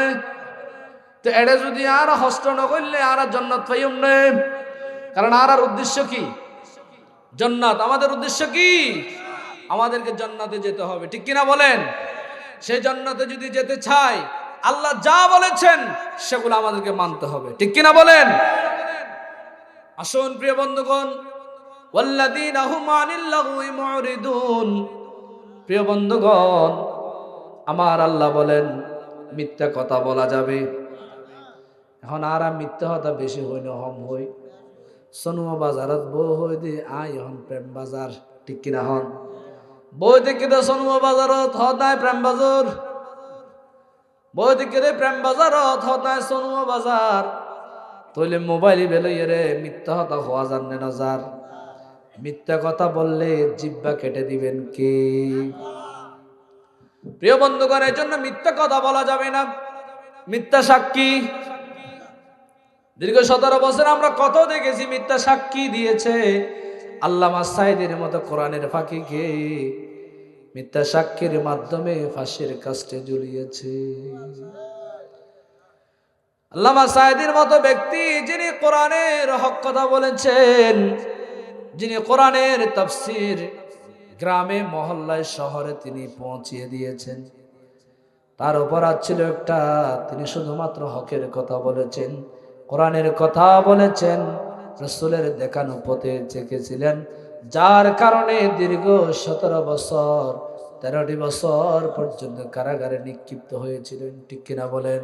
তো এটা যদি আর হস্ত ন করলে আর জান্নাত পাইম না। কারণ আর উদ্দেশ্য কি? জান্নাত। আমাদের উদ্দেশ্য কি? আমাদেরকে জান্নাতে যেতে হবে। ঠিক কিনা বলেন? সেই জান্নাতে যদি যেতে চাই আল্লাহ যা বলেছেন সেগুলো আমাদেরকে মানতে হবে। ঠিক কিনা বলেন? আসুন প্রিয় বন্ধুগণ, ওয়াল্লাযীনা হুম আনিল লাগwi মুরিদুন। প্রিয় বন্ধুগণ আমার আল্লাহ বলেন মিথ্যা কথা বলা যাবে। এখন আর মিথ্যা কথা বেশি হই না হম হই সনুয়া বাজারত বউ হই দি আই এখন প্রেম বাজার। ঠিক কিনা হন? বই দেখি দে সনুয়া বাজারত হদায় প্রেম বাজার, বই দেখি দে প্রেম বাজারত হদায় সনুয়া বাজার। তইলে মোবাইল বেলে রে মিথ্যা কথা হওয়া জানে না যার। মিথ্যা কথা বললে জিহ্বা কেটে দিবেন কে? প্রিয় বন্ধুগণ এই জন্য মিথ্যা কথা বলা যাবে না। মিথ্যা সাক্ষী দীর্ঘ 17 বছর আমরা কত দেখেছি মিথ্যা সাক্ষী দিয়েছে। আল্লামা সাইদের মতো কোরআনের ফাঁকি কে মিথ্যা সাক্ষীর মাধ্যমে ফাঁসির কাস্টে ঝুলিয়েছে। আল্লামা সাঈদীর মতো ব্যক্তি যিনি কোরআনের হক কথা বলেছেন, যিনি কোরআনের তাফসীর গ্রামে মহল্লায় শহরে তিনি পৌঁছিয়ে দিয়েছেন, তার অপরাধ ছিল একটা, তিনি শুধুমাত্র হকের কথা বলেছেন, কোরআনের কথা বলেছেন, রাসূলের দেখানো পথে থেকেছিলেন, যার কারণে দীর্ঘ 17 বছর 13টি বছর পর্যন্ত কারাগারে নিক্ষিপ্ত হয়েছিলেন। ঠিক কিনা বলেন?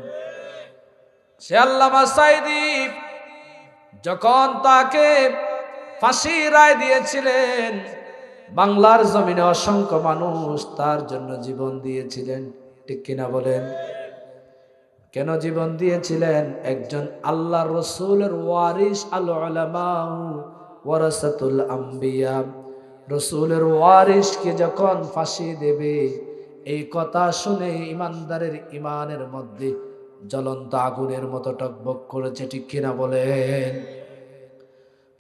সে আল্লামা সাঈদী যখন তাকে ফাঁসির রায় দিয়েছিলেন, বাংলার জমিনে অসংখ্য মানুষ তার জন্য জীবন দিয়েছিলেন। ঠিক কিনা বলেন? কেন জীবন দিয়েছিলেন? একজন আল্লাহর রাসূলের ওয়ারিস, আল উলামা ওয়ারাসাতুল আম্বিয়া, রাসূলের ওয়ারিসকে যখন ফাঁসি দেবে, এই কথা শুনে ইমানদারের ইমানের মধ্যে জ্বলন্ত আগুনের মতো টকবক করেছে। ঠিক কিনা বলেন?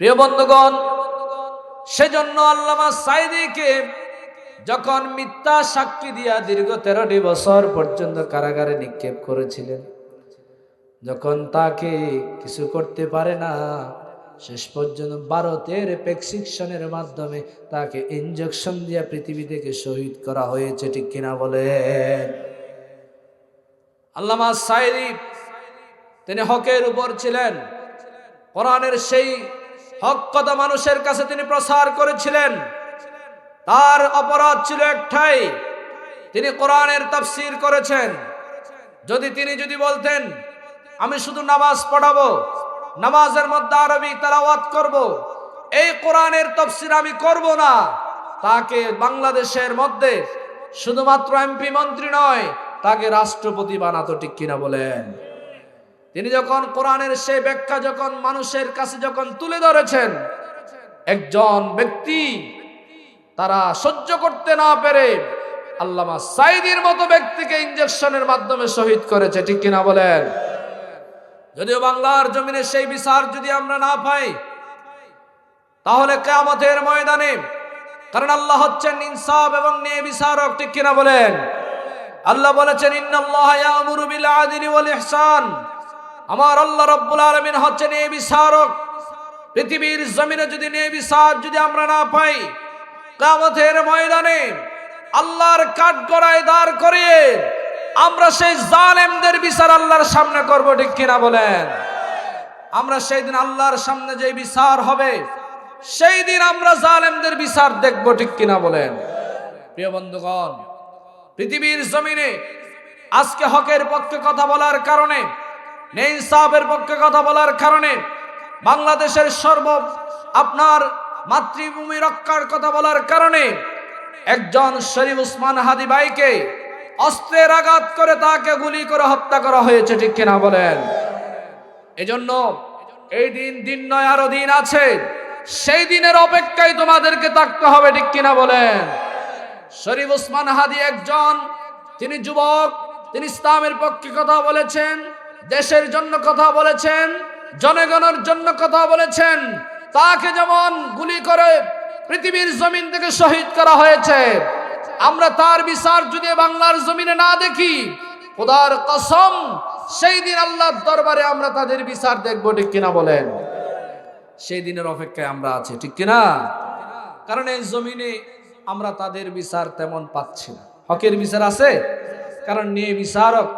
প্রিয় বন্ধুগণ, সেজন্য আল্লামা সাঈদীকে যখন মিথ্যা সাক্ষী দিয়া দীর্ঘ 13টি বছর পর্যন্ত কারাগারে নিক্ষেপ করেছিলেন, যখন তাকে কিছু করতে পারে না, শেষ পর্যন্ত ভারতের প্রেসক্রিপশনের মাধ্যমে তাকে ইনজেকশন দিয়া পৃথিবী থেকে শহীদ করা হয়েছে। ঠিক কিনা বলেন? আল্লামা সাঈদী তিনি হকের উপর ছিলেন, কোরআনের সেই হক কথা মানুষের কাছে তিনি প্রচার করেছিলেন। তার অপরাধ ছিল একটাই, তিনি কোরআনের তাফসীর করেছেন। তিনি যদি বলতেন আমি শুধু নামাজ পড়াবো, নামাজের মধ্যে আরবি তেলাওয়াত করব, এই কোরআনের তাফসীর আমি করব না, তাকে বাংলাদেশের মধ্যে শুধুমাত্র এমপি মন্ত্রী নয়, তাকে রাষ্ট্রপতি বানাতো। ঠিক কিনা বলেন? তিনি যখন কোরআনের সেই ব্যাখ্যা যখন মানুষের কাছে যখন তুলে ধরেছেন, একজন ব্যক্তি তারা সহ্য করতে না পেরে আল্লামা সাঈদীর মতো ব্যক্তিকে ইনজেকশনের মাধ্যমে শহীদ করেছে। ঠিক কিনা বলেন? যদিও বাংলার জমিনে সেই বিচার যদি আমরা না পাই, তাহলে কিয়ামতের ময়দানে, কারণ আল্লাহ হচ্ছেন ইনসাফ এবং ন্যায় বিচারক। ঠিক কিনা বলেন? আল্লাহ বলেছেন ইন্নাল্লাহা ইয়া'মুরু বিল আদলি ওয়াল ইহসান, আমার আল্লাহ রাব্বুল আলামিন হচ্ছেন ন্যায় বিচারক। পৃথিবীর জমিনে যদি ন্যায় বিচার যদি আমরা না পাই, কিয়ামতের ময়দানে আল্লাহর কাঠগড়ায় দাঁড় করিয়ে আমরা সেই জালেমদের বিচার আল্লাহর সামনে করব। ঠিক কিনা বলেন? আমরা সেই দিন আল্লাহর সামনে যে বিচার হবে, সেই দিন আমরা জালেমদের বিচার দেখব। ঠিক কিনা বলেন? প্রিয় বন্ধুগণ, পৃথিবীর জমিনে আজকে হকের পক্ষে কথা বলার কারণে, ন্যায় ইনসাফের পক্ষে কথা বলার কারণে, বাংলাদেশের আপনার মাতৃভূমি রক্ষার কথা বলার কারণে একজন শরীফ ওসমান হাদী ভাইকে অস্ত্রের আঘাত করে তাকে গুলি করে হত্যা করা হয়েছে। ঠিক কিনা বলেন? এজন্য এই দিন নয়, আরো দিন আছে, সেই দিনের অপেক্ষায় তোমাদেরকে থাকতে হবে। ঠিক কিনা বলেন? শরীফ ওসমান হাদী একজন, তিনি যুবক, তিনি ইসলামের পক্ষে কথা বলেছেন, দেশের জন্য কথা বলেছেন, জনগণের জন্য কথা বলেছেন। তাকে যেমন গুলি করে পৃথিবীর জমিন থেকে শহীদ করা হয়েছে, আমরা তার বিচার যদি বাংলার জমিনে না দেখি, খোদার কসম সেই দিন আল্লাহর দরবারে আমরা তাদের বিচার দেখব। ঠিক কিনা বলেন? সেই দিনের অপেক্ষায় আমরা আছি। ঠিক কিনা? কারণ এই জমিনে আমরা তাদের বিচার তেমন পাচ্ছি না। হকের বিচার আছে, কারণ ন্যায় বিচারক,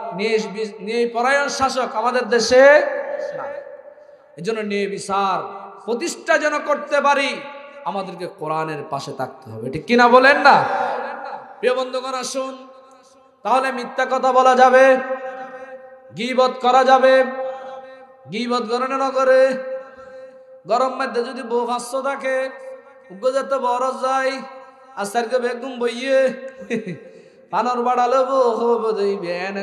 ন্যায় পরায়ণ শাসক আমাদের দেশে না। এজন্য ন্যায় বিচার প্রতিষ্ঠা যেন করতে পারি, আমাদেরকে কোরআনের পাশে থাকতে হবে। ঠিক কিনা বলেন না? প্রিয় বন্ধুগণ, আসুন তাহলে মিথ্যা কথা বলা যাবে, গীবত করা যাবে, গীবত গণনা না করে গরম মধ্যে যদি বউ 500 থাকে, উগ্রজাত বড় যায়, আসারকে বেগুম বইয়ে পানর বাড়ালো বেন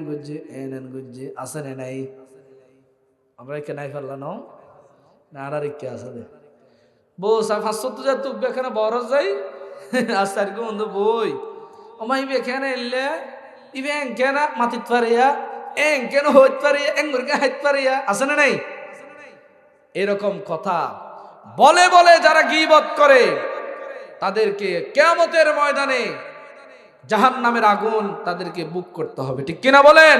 গুজ্জি আসে নাই, আমরা কে নাই ফেললাম না, আর কে আছে বউ 500 তো যা তুকবে এখানে বড় যাই, আসারকে বন্ধু বই ওমাই এখানে এলে ইবে কেন মাতিত পারিয়া এং কেন হইত পারিয়া এং মুরগা হাইত পারিয়া আছে না নাই? এরকম কথা বলে বলে যারা গীবত করে, তাদেরকে কিয়ামতের ময়দানে জাহান্নামের আগুন তাদেরকে বুক করতে হবে, ঠিক কিনা বলেন?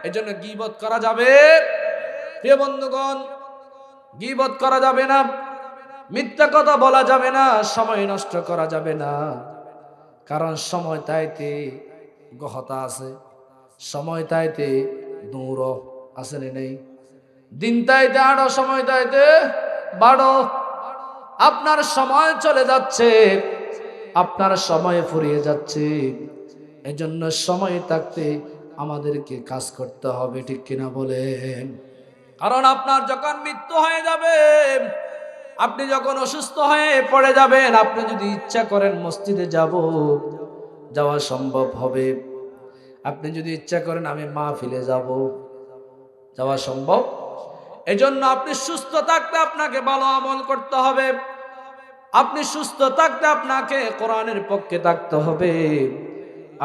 এজন্য গীবত করা যাবে? প্রিয় বন্ধুগণ, গীবত করা যাবে না, মিথ্যা কথা বলা যাবে না, সময় নষ্ট করা যাবে না। কারণ সময় তাইতে গহতা আছে, সময় তাইতে দূর আছে নেই, দিন তাইতে আড়ো, সময় তাইতে বাড়ো। আপনার সময় চলে যাচ্ছে, আপনার সময় ফুরিয়ে যাচ্ছে। এজন্য সময় থাকতে আমাদেরকে কাজ করতে হবে, ঠিক কিনা বলেন? কারণ আপনার যখন মৃত্যু হয়ে যাবে, আপনি যখন অসুস্থ হয়ে পড়ে যাবেন, আপনি যদি ইচ্ছা করেন মসজিদে যাওয়া সম্ভব হবে। আপনি যদি ইচ্ছা করেন আমি মাহফিলে যাওয়া সম্ভব। এজন্য আপনি সুস্থ থাকতে আপনাকে ভালো আমল করতে হবে। আপনি সুস্থ থাকতে আপনাকে কোরআনের পক্ষে থাকতে হবে।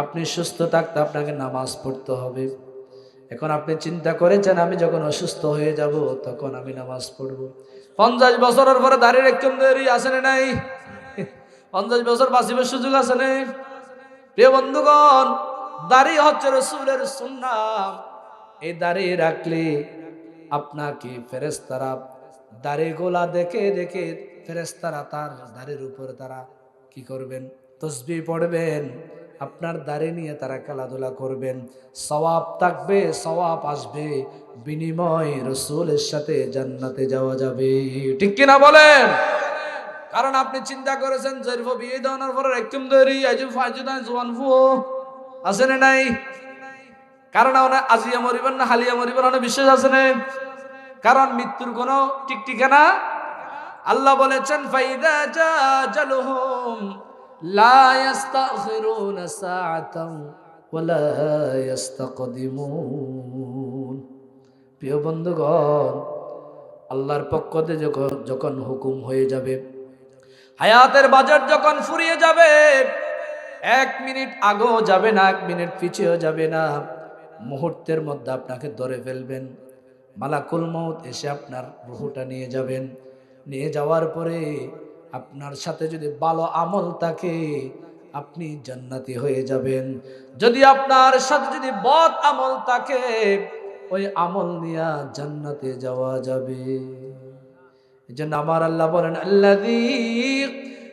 আপনি সুস্থ থাকতে আপনাকে নামাজ পড়তে হবে। এখন আপনি চিন্তা করেছেন আমি যখন অসুস্থ হয়ে যাব তখন আমি নামাজ পড়ব। 50 বছরের পরে দাঁড়িয়ে একদম দেরি আছে না নাই? 50 বছর বাঁচিবার সুযোগ আছে না? প্রিয় বন্ধুগণ, দাড়ি হচ্ছে রাসূলের সুন্নাহ। এই দাড়ি রাখলে আপনাকে ফেরেশতারা দাড়ি গোলা দেখে দেখে ফেরেশতারা তার দাড়ির উপর তারা কি করবেন? তাসবিহ পড়বেন। আপনার দাড়ি নিয়ে তারা খেলাধুলা করবেন। সওয়াব থাকবে, সওয়াব আসবে, বিনিময় রাসূলের সাথে জান্নাতে যাওয়া যাবে, ঠিক কিনা বলেন? কারণ আপনি চিন্তা করেছেন জরিফ বিয়ে দেওয়ার পরে একদম দেরি আজু ফাজুদান জওয়ান ফুও আছে না নাই? কারণ আজিয়া মরিবেন না হালিয়া মরিবেন না বিশ্বাস আছে না? কারণ মৃত্যুর কোনো ঠিক ঠিকানা আল্লাহ বলেছেন ফাইদা জাজালুহুম লা ইস্তাখিরুনা সাআতাও ওয়ালা ইস্তাকদিমুন। প্রিয় বন্ধুগণ, আল্লাহর পক্ষ থেকে যখন হুকুম হয়ে যাবে, হায়াতের বাজার যখন ফুরিয়ে যাবে, 1 মিনিট আগেও যাবে না, 1 মিনিট পিছিয়েও যাবে না, মুহূর্তের মধ্যে আপনাকে ধরে ফেলবেন। মালাকুল মউত এসে আপনার রূহটা নিয়ে যাবেন। নিয়ে যাওয়ার পরে আপনার সাথে যদি ভালো আমল থাকে আপনি জান্নাতি হয়ে যাবেন। যদি আপনার সাথে যদি বদ আমল থাকে ওই আমল নিয়ে জান্নাতে যাওয়া যাবে। এজন্য আমার আল্লাহ বলেন আল্লাযী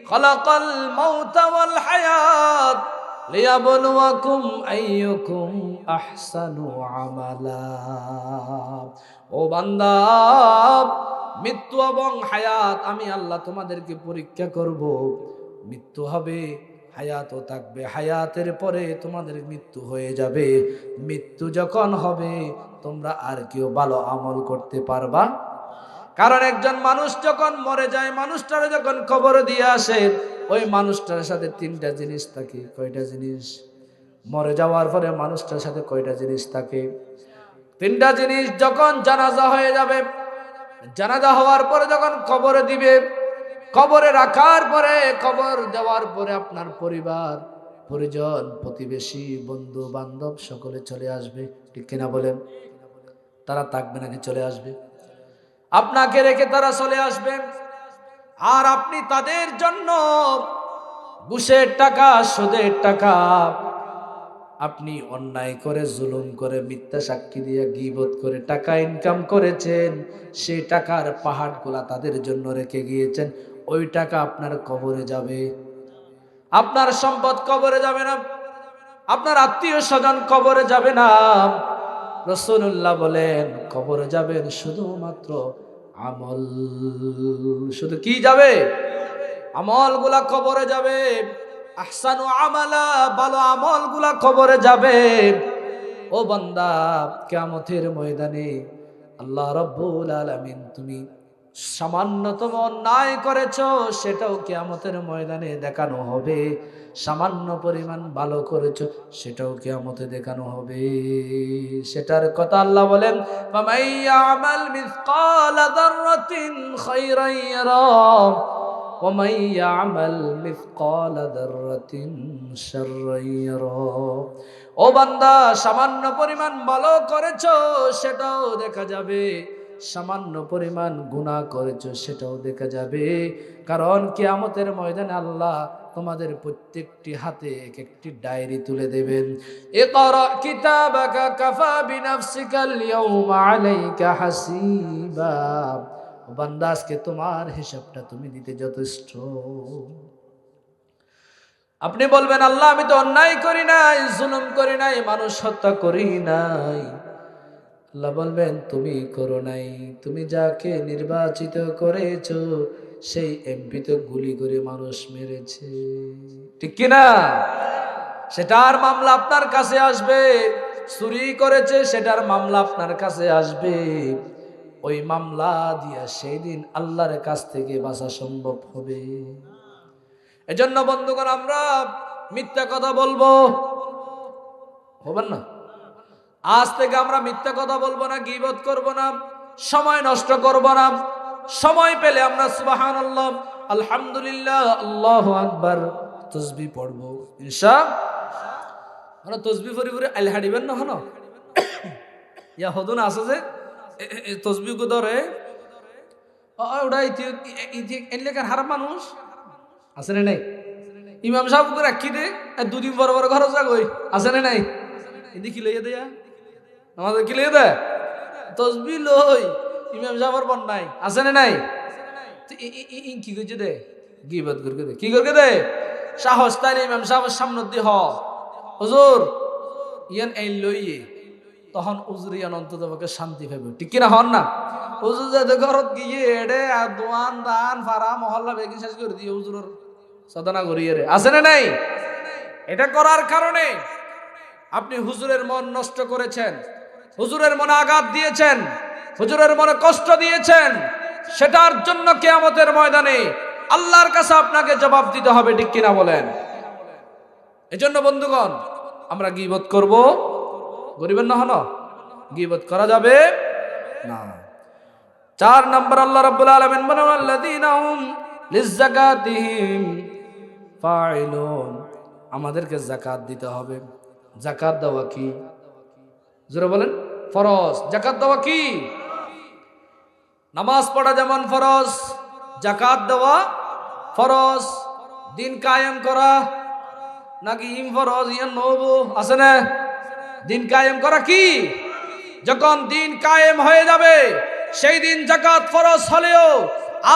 খালাকাল মাউতা ওয়াল হায়াত লিয়াবলুয়াকুম আইয়ুকুম আহসানু আমালা। ও বান্দা, মৃত্যু এবং হায়াত আমি আল্লাহ তোমাদেরকে পরীক্ষা করব। মৃত্যু হবে, হায়াতও থাকবে, হায়াতের পরে তোমাদের মৃত্যু হয়ে যাবে। মৃত্যু যখন হবে তোমরা আর কেউ ভালো আমল করতে পারবা। কারণ একজন মানুষ যখন মরে যায়, মানুষটারে যখন কবর দিয়ে আসে, ওই মানুষটার সাথে 3টা জিনিস থাকে। কয়টা জিনিস? মরে যাওয়ার পরে মানুষটার সাথে কয়টা জিনিস থাকে? 3টা জিনিস। যখন জানাজা হয়ে যাবে, জানাজা হওয়ার পরে যখন কবরে দিবে, কবরে রাখার পরে, কবর দেওয়ার পরে আপনার পরিবার পরিজন প্রতিবেশী বন্ধু বান্ধব সকলে চলে আসবে, ঠিক কিনা বলেন? তারা থাকবে নাকি চলে আসবে? আপনাকে রেখে তারা চলে আসবেন। আর আপনি তাদের জন্য ঘুষের টাকা, সুদের টাকা, আপনি অন্যায় করে, জুলুম করে, মিথ্যা সাক্ষী দিয়ে, গীবত করে টাকা ইনকাম করেছেন। সেই টাকার পাহাড়গুলা তাদের জন্য রেখে গিয়েছেন। ওই টাকা আপনার কবরে যাবে। আপনার সম্পদ কবরে যাবে না, আপনার আত্মীয় স্বজন কবরে যাবে না। রাসূলুল্লাহ বলেন কবরে যাবেন শুধুমাত্র আমল। শুধু কি যাবে? আমলগুলা কবরে যাবে। আহসানু আমালা, ভালো আমলগুলা কবরে যাবে। ও বান্দা, কিয়ামতের ময়দানে আল্লাহ রাব্বুল আলামিন তুমি সামান্যতম অন্যায় করেছো সেটাও কিয়ামতের ময়দানে দেখানো হবে। সামান্য পরিমাণ ভালো করেছো সেটাও কিয়ামতে দেখানো হবে। সেটার কথা আল্লাহ বলেন ফামাই ইয়ামাল মিসকালা যাররাতিন খায়রান ইয়ারা ওয়া মান ইয়ামাল মিসকালা যাররাতিন শাররান ইয়ারা। ও বান্দা, সামান্য পরিমাণ ভালো করেছো সেটাও দেখা যাবে, সামান্য পরিমাণ গুনাহ করেছো সেটাও দেখা যাবে। কারণ কিয়ামতের ময়দানে আল্লাহ তোমাদের প্রত্যেকটি হাতে এক একটি ডায়েরি তুলে দেবেন। ইকরা কিতাবাকা কাফা বিনাফসিকাল ইয়াউমা আলাইকা হাসিবা। বান্দা, আজকে তোমার হিসাবটা তুমি দিতে যথেষ্ট। আপনি বলবেন, আল্লাহ আমি তো অন্যায় করি নাই, জুলুম করি নাই, মানুষ হত্যা করি নাই। আল্লাহ বলবেন, তুমি করো নাই। তুমি যাকে নির্বাচিত করেছো সেই এমপি তো গুলি করে মানুষ মেরেছে, ঠিক কিনা? সেটার মামলা আপনার কাছে আসবে। চুরি করেছে, সেটার মামলা আপনার কাছে আসবে। ওই মামলা দিয়া সেই দিন আল্লাহর কাছ থেকে বাঁচা সম্ভব হবে। এজন্য বন্ধুগণ, আমরা মিথ্যা কথা বলবো হবেন না। আজ থেকে আমরা মিথ্যা কথা বলবো না, গীবত করব না, সময় নষ্ট করব না। সময় পেলে আমরা সুবহানাল্লাহ, আলহামদুলিল্লাহ, আল্লাহু আকবার তাসবিহ পড়বো ইনশাআল্লাহ। তাসবিহ পড়ি পড়ি আল হাড়িবেন না হনো ইয়া হদুন আছে যে তাসবিহ কো ধরে ওটা এলাকার হারাম মানুষ আছে না নাই? ইমাম সাহেব করে রাখি দে দুদিন বড় বড় খরচ যাগই আছে না নাই? এদি কি লইয়া দেয়া আমাদের কি লইয়া দেয় তসবি লই ইমাম সাহেবের বন নাই আছে না নাই? কি করছে দে গিবত করকে দে কি করকে দে সাহস তাই ইমাম সাহেবের সামনে দি হুজুর ইয়ান এই লইয়ে তখন উজুর ইয়ান অন্তত পক্ষে শান্তি পাবে, ঠিক কিনা হন না? হুজুর যাতে ঘরত গিয়ে এডে আর দোয়ান দান ফারা মহল্লা বেগিন শেষ করে দিয়ে হুজুরের সাধনা করিয়ে রে আছে না নাই? এটা করার কারণে আপনি হুজুরের মন নষ্ট করেছেন, হুজুরের মনে আঘাত দিয়েছেন, হুজুরের মনে কষ্ট দিয়েছেন। সেটার জন্য কিয়ামতের ময়দানে আল্লাহর কাছে আপনাকে জবাব দিতে হবে, ঠিক কিনা বলেন? এজন্য বন্ধুগণ, আমরা গীবত করব গরিবের না হলো গীবত করা যাবে না। 4 নম্বর আল্লাহ রাব্বুল আলামিন বলেন, আল্লাযীনা হুম লিযাকাতিহিম ফাইলুন। আমাদেরকে যাকাত দিতে হবে। যাকাত দেওয়া কি? জোরে বলেন। ফরজ। যাকাত দেওয়া কি? নামাজ পড়া যেমন ফরজ, যাকাত দেওয়া ফরজ। দিন কায়েম করা নাকি ইম ফরজ ইয়ান নবু আছে না? দিন কায়েম করা কি? যখন দিন কায়েম হয়ে যাবে সেই দিন যাকাত ফরজ হলেও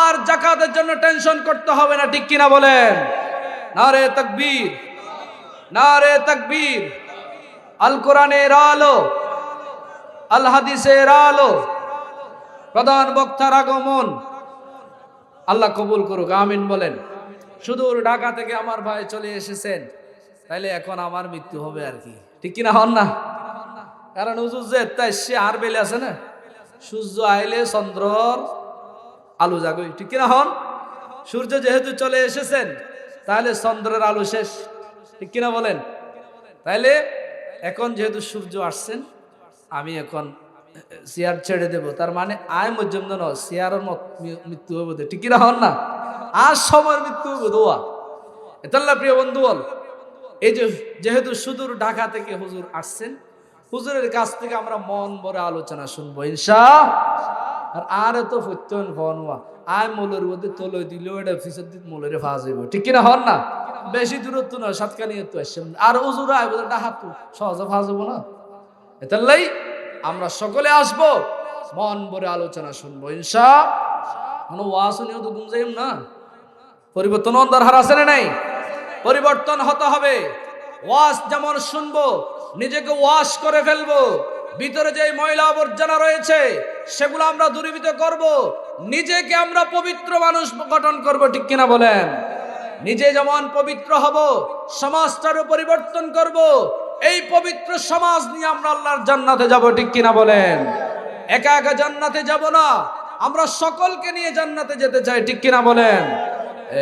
আর যাকাতের জন্য টেনশন করতে হবে না, ঠিক কিনা বলেন? নারে তাকবীর, নারে তাকবীর। আল কোরআনের আলো, আল হাদিসের আলো, প্রধান বক্তার আগমন। আল্লাহ কবুল করুক, আমিন বলেন। সুদূর ঢাকা থেকে আমার ভাই চলে এসেছেন, তাইলে এখন আমার মৃত্যু হবে আর কি, ঠিক কিনা হন না? কারণ হুজুর যে তাই সে আর বেলে আছে না, সূর্য আইলে চন্দ্রর আলো জাগই, ঠিক কিনা হন? সূর্য যেহেতু চলে এসেছেন তাহলে চন্দ্রের আলো শেষ, ঠিক কিনা বলেন? তাইলে এখন যেহেতু সূর্য আসছেন, আমি এখন চেয়ার ছেড়ে দেব, তার মানে আয় মধ্যম চেয়ারের মৃত্যু হবে, ঠিক কিনা হন না? আর সময়ের মৃত্যু হবে দোয়া। এতাল্লাহ প্রিয় বন্ধু বল, এই যে যেহেতু সুদূর ঢাকা থেকে হুজুর আসছেন, হুজুরের কাছ থেকে আমরা মন ভরে আলোচনা শুনবো ইনশাআল্লাহ। আর এত ফত্যন ফনওয়া আয় মোলের মধ্যে তোলে দিলেও এটা ফিসের দিক মোলের ফাঁস হইব, ঠিক কিনা হন না? বেশি দূরত্ব নয়, সাতকানি তো আসছেন আর হুজুর আয় বোধ ডাহাত সহজে ফাঁস হবো না। এতাল্লাই আমরা সকলে আসবো, মন ভরে আলোচনা শুনবো ইনশাআল্লাহ। ওয়াজ শুনিও তো ঘুম যাইম না, পরিবর্তন দরকার আছে না নাই? পরিবর্তন হতে হবে। ওয়াজ যেমন শুনবো, নিজেকে ওয়াশ করে ফেলবো, ভিতরে যে ময়লা আবর্জনা রয়েছে সেগুলো আমরা দূরীভূত করব, নিজেকে আমরা পবিত্র মানুষ গঠন করব, ঠিক কিনা বলেন? নিজে যেমন পবিত্র হব, সমাজটারও পরিবর্তন করব। এই পবিত্র সমাজ নিয়ে আমরা আল্লাহর জান্নাতে যাব, ঠিক কিনা বলেন? একা একা জান্নাতে যাব না, আমরা সকলকে নিয়ে জান্নাতে যেতে চাই, ঠিক কিনা বলেন?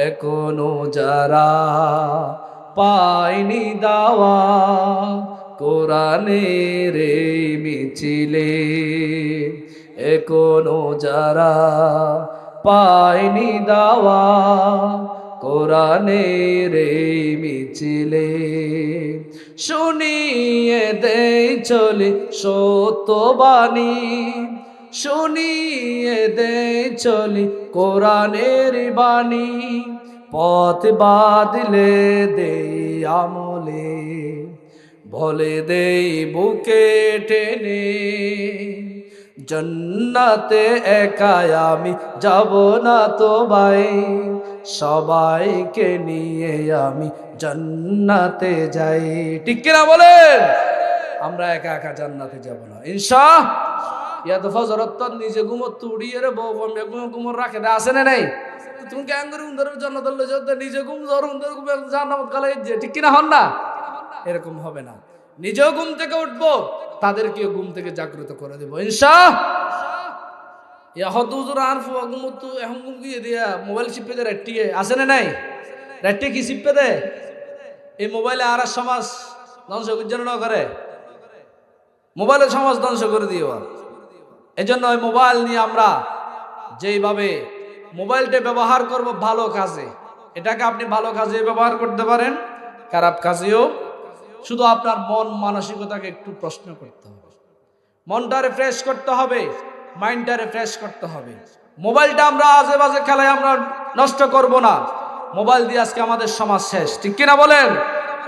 এখনো যারা পায়নি দাওয়া কোরআনের এই মিছিলে, এখনো যারা পায়নি দাওয়া কোরআনের এই মিছিলে, শুনিয়ে দেই চলে সত্যবাণী, শুনিয়ে দে চলি কোরআনের বাণী, পথ বাদলে দে আমলে, বলে দে বুকে টেনে, জান্নাতে একা আমি যাব না তো ভাই, সবাইকে নিয়ে আমি জান্নাতে যাই। ঠিক কিনা বলেন? আমরা একা একা জান্নাতে যাব না ইনশাআল্লাহ। ইয়া তো ফজরত নিজে ঘুমত উড়িয়ে রে বউ বন্ধে ঘুমর রাখে দে আছে না নাই? তুমি কেন করে উন্দর জান্নাত লই যাও, নিজে ঘুম জর উন্দর ঘুম জান্নাত গালাই যে, ঠিক কিনা হন না? এরকম হবে না। নিজেও ঘুম থেকে উঠবো, তাদেরকেও ঘুম থেকে জাগ্রত করে দেব ইনশাআল্লাহ। ইয়া হদুজুর আরফু ঘুমতু এখন ঘুম গিয়ে দিয়া মোবাইল চিপে দে রেটিয়ে আছে না নাই? রেটিয়ে কি চিপে দে? এই মোবাইলে আর সমাজ ধ্বংস যেন করে, মোবাইলের সমাজ ধ্বংস করে দিও। এই জন্য ওই মোবাইল নিয়ে আমরা যেইভাবে মোবাইলটা ব্যবহার করব ভালো কাজে, এটাকে আপনি ভালো কাজে ব্যবহার করতে পারেন, খারাপ কাজেও। শুধু আপনার মন মানসিকতাকে একটু প্রশ্ন করতে হবে, মনটারে ফ্রেশ করতে হবে, মাইন্ডটারে ফ্রেশ করতে হবে। মোবাইলটা আমরা আজে বাজে খেলায় আমরা নষ্ট করব না। মোবাইল দিয়ে আজকে আমাদের সমাজ শেষ, ঠিক কিনা বলেন?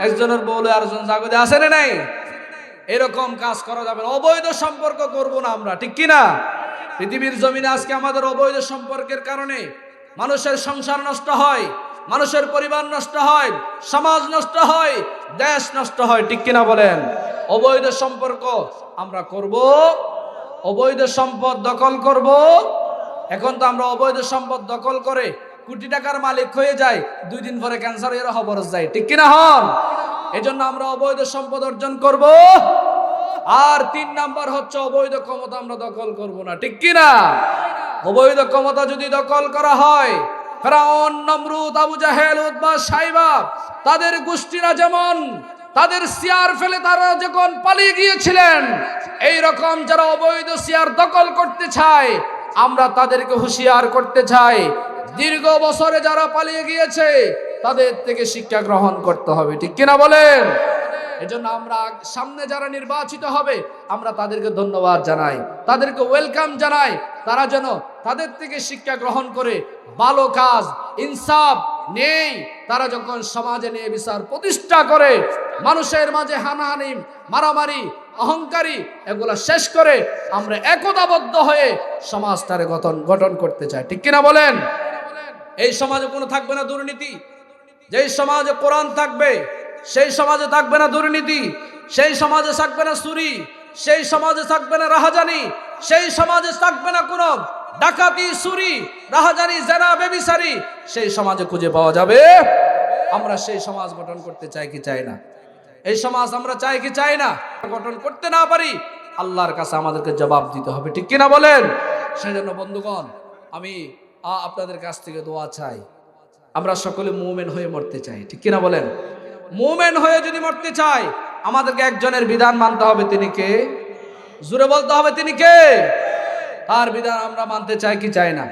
একজনের বলে আরেকজন জাগতে আসে না নাই? এরকম কাজ করা যাবে না। অবৈধ সম্পর্ক করব না আমরা, ঠিক কিনা? পৃথিবীর জমিনে আজকে আমাদের অবৈধ সম্পর্কের কারণে মানুষের সংসার নষ্ট হয়, মানুষের পরিবার নষ্ট হয়, সমাজ নষ্ট হয়, দেশ নষ্ট হয়, ঠিক কিনা বলেন? অবৈধ সম্পর্ক আমরা করব, অবৈধ সম্পদ দখল করব। এখন তো আমরা অবৈধ সম্পদ দখল করে কোটি টাকার মালিক হয়ে যাই, 2 দিন পরে ক্যান্সার এর খবর যায়, ঠিক কিনা হন? এজন্য আমরা অবৈধ সম্পদ অর্জন করব। আর 3 নাম্বার হচ্ছে অবৈধ ক্ষমতা আমরা দখল করব না, ঠিক কিনা? অবৈধ ক্ষমতা যদি দখল করা হয়, ফিরআউন, নমরুদ, আবু জাহেল, উতবা, সাইবা তাদের গোষ্ঠীরা যেমন তাদের চেয়ার ফেলে তারা যখন পালিয়ে গিয়েছিলেন, এই রকম যারা অবৈধ চেয়ার দখল করতে চায় আমরা তাদেরকে হুঁশিয়ার করতে চাই, দীর্ঘ বছরে যারা পালিয়ে গিয়েছে তাদের থেকে শিক্ষা গ্রহণ করতে হবে, ঠিক কিনা বলেন? এজন্য আমরা সামনে যারা নির্বাচিত হবে আমরা তাদেরকে ধন্যবাদ জানাই, তাদেরকে ওয়েলকাম জানাই। তারা যেন তাদের থেকে শিক্ষা গ্রহণ করে ভালো কাজ, ইনসাফ নেই, তারা যখন সমাজে নিয়ে বিচার প্রতিষ্ঠা করে, মানুষের মাঝে হানাহানি, মারামারি, অহংকারী এগুলা শেষ করে আমরা একতাবদ্ধ হয়ে সমাজটারে গঠন করতে চাই, ঠিক কিনা বলেন? এই সমাজে কোনো থাকবে না দুর্নীতি। যেই সমাজে কোরআন থাকবে সেই সমাজে থাকবে না দুর্নীতি, সেই সমাজে থাকবে না চুরি, সেই সমাজে থাকবে না রাহাজানি, সেই সমাজে থাকবে না কোনো ডাকাতি, চুরি, রাহাজানি, জেনা, ব্যভিচারী, সেই সমাজে খুঁজে পাওয়া যাবে। আমরা সেই সমাজ গঠন করতে চাই কি চাই না? এই সমাজ আমরা চাই কি চাই না? গঠন করতে না পারি, আল্লাহর কাছে আমাদেরকে জবাব দিতে হবে, ঠিক কিনা বলেন? সেজন্য বন্ধুগণ, আমি আপনাদের কাছ থেকে দোয়া চাই, আমরা সকলে মুমিন হয়ে মরতে চাই, ঠিক কিনা বলেন? মুমিন হয়ে যদি মরতে চাই আমাদেরকে একজনের বিধান মানতে হবে, তিনি কে? জোরে বলতে হবে, তিনি কে? তার বিধান আমরা মানতে চাই কি চাই না?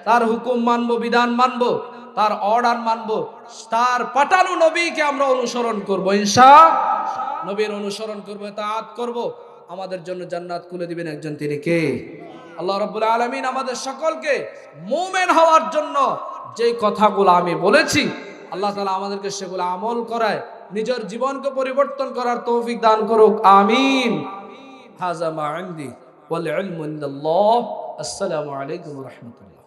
তার হুকুম মানবো, বিধান মানবো, তার অর্ডার মানবো, তার পাঠানো নবীকে আমরা অনুসরণ করবো ইনশাআল্লাহ। নবীর অনুসরণ করবো, তাআত করবো, আমাদের জন্য জান্নাত খুলে দিবেন একজন, তিনি কে? আল্লাহ রাব্বুল আলামিন আমাদের সকলকে মুমিন হওয়ার জন্য যে কথাগুলো আমি বলেছি আল্লাহ তাআলা আমাদেরকে সেগুলো আমল করায় নিজের জীবনকে পরিবর্তন করার তৌফিক দান করুক, আমিন। হাযা মা ইনদি ওয়াল ইলমু ইনদাল্লাহ। আসসালামু আলাইকুম ওয়া রাহমাতুল্লাহ।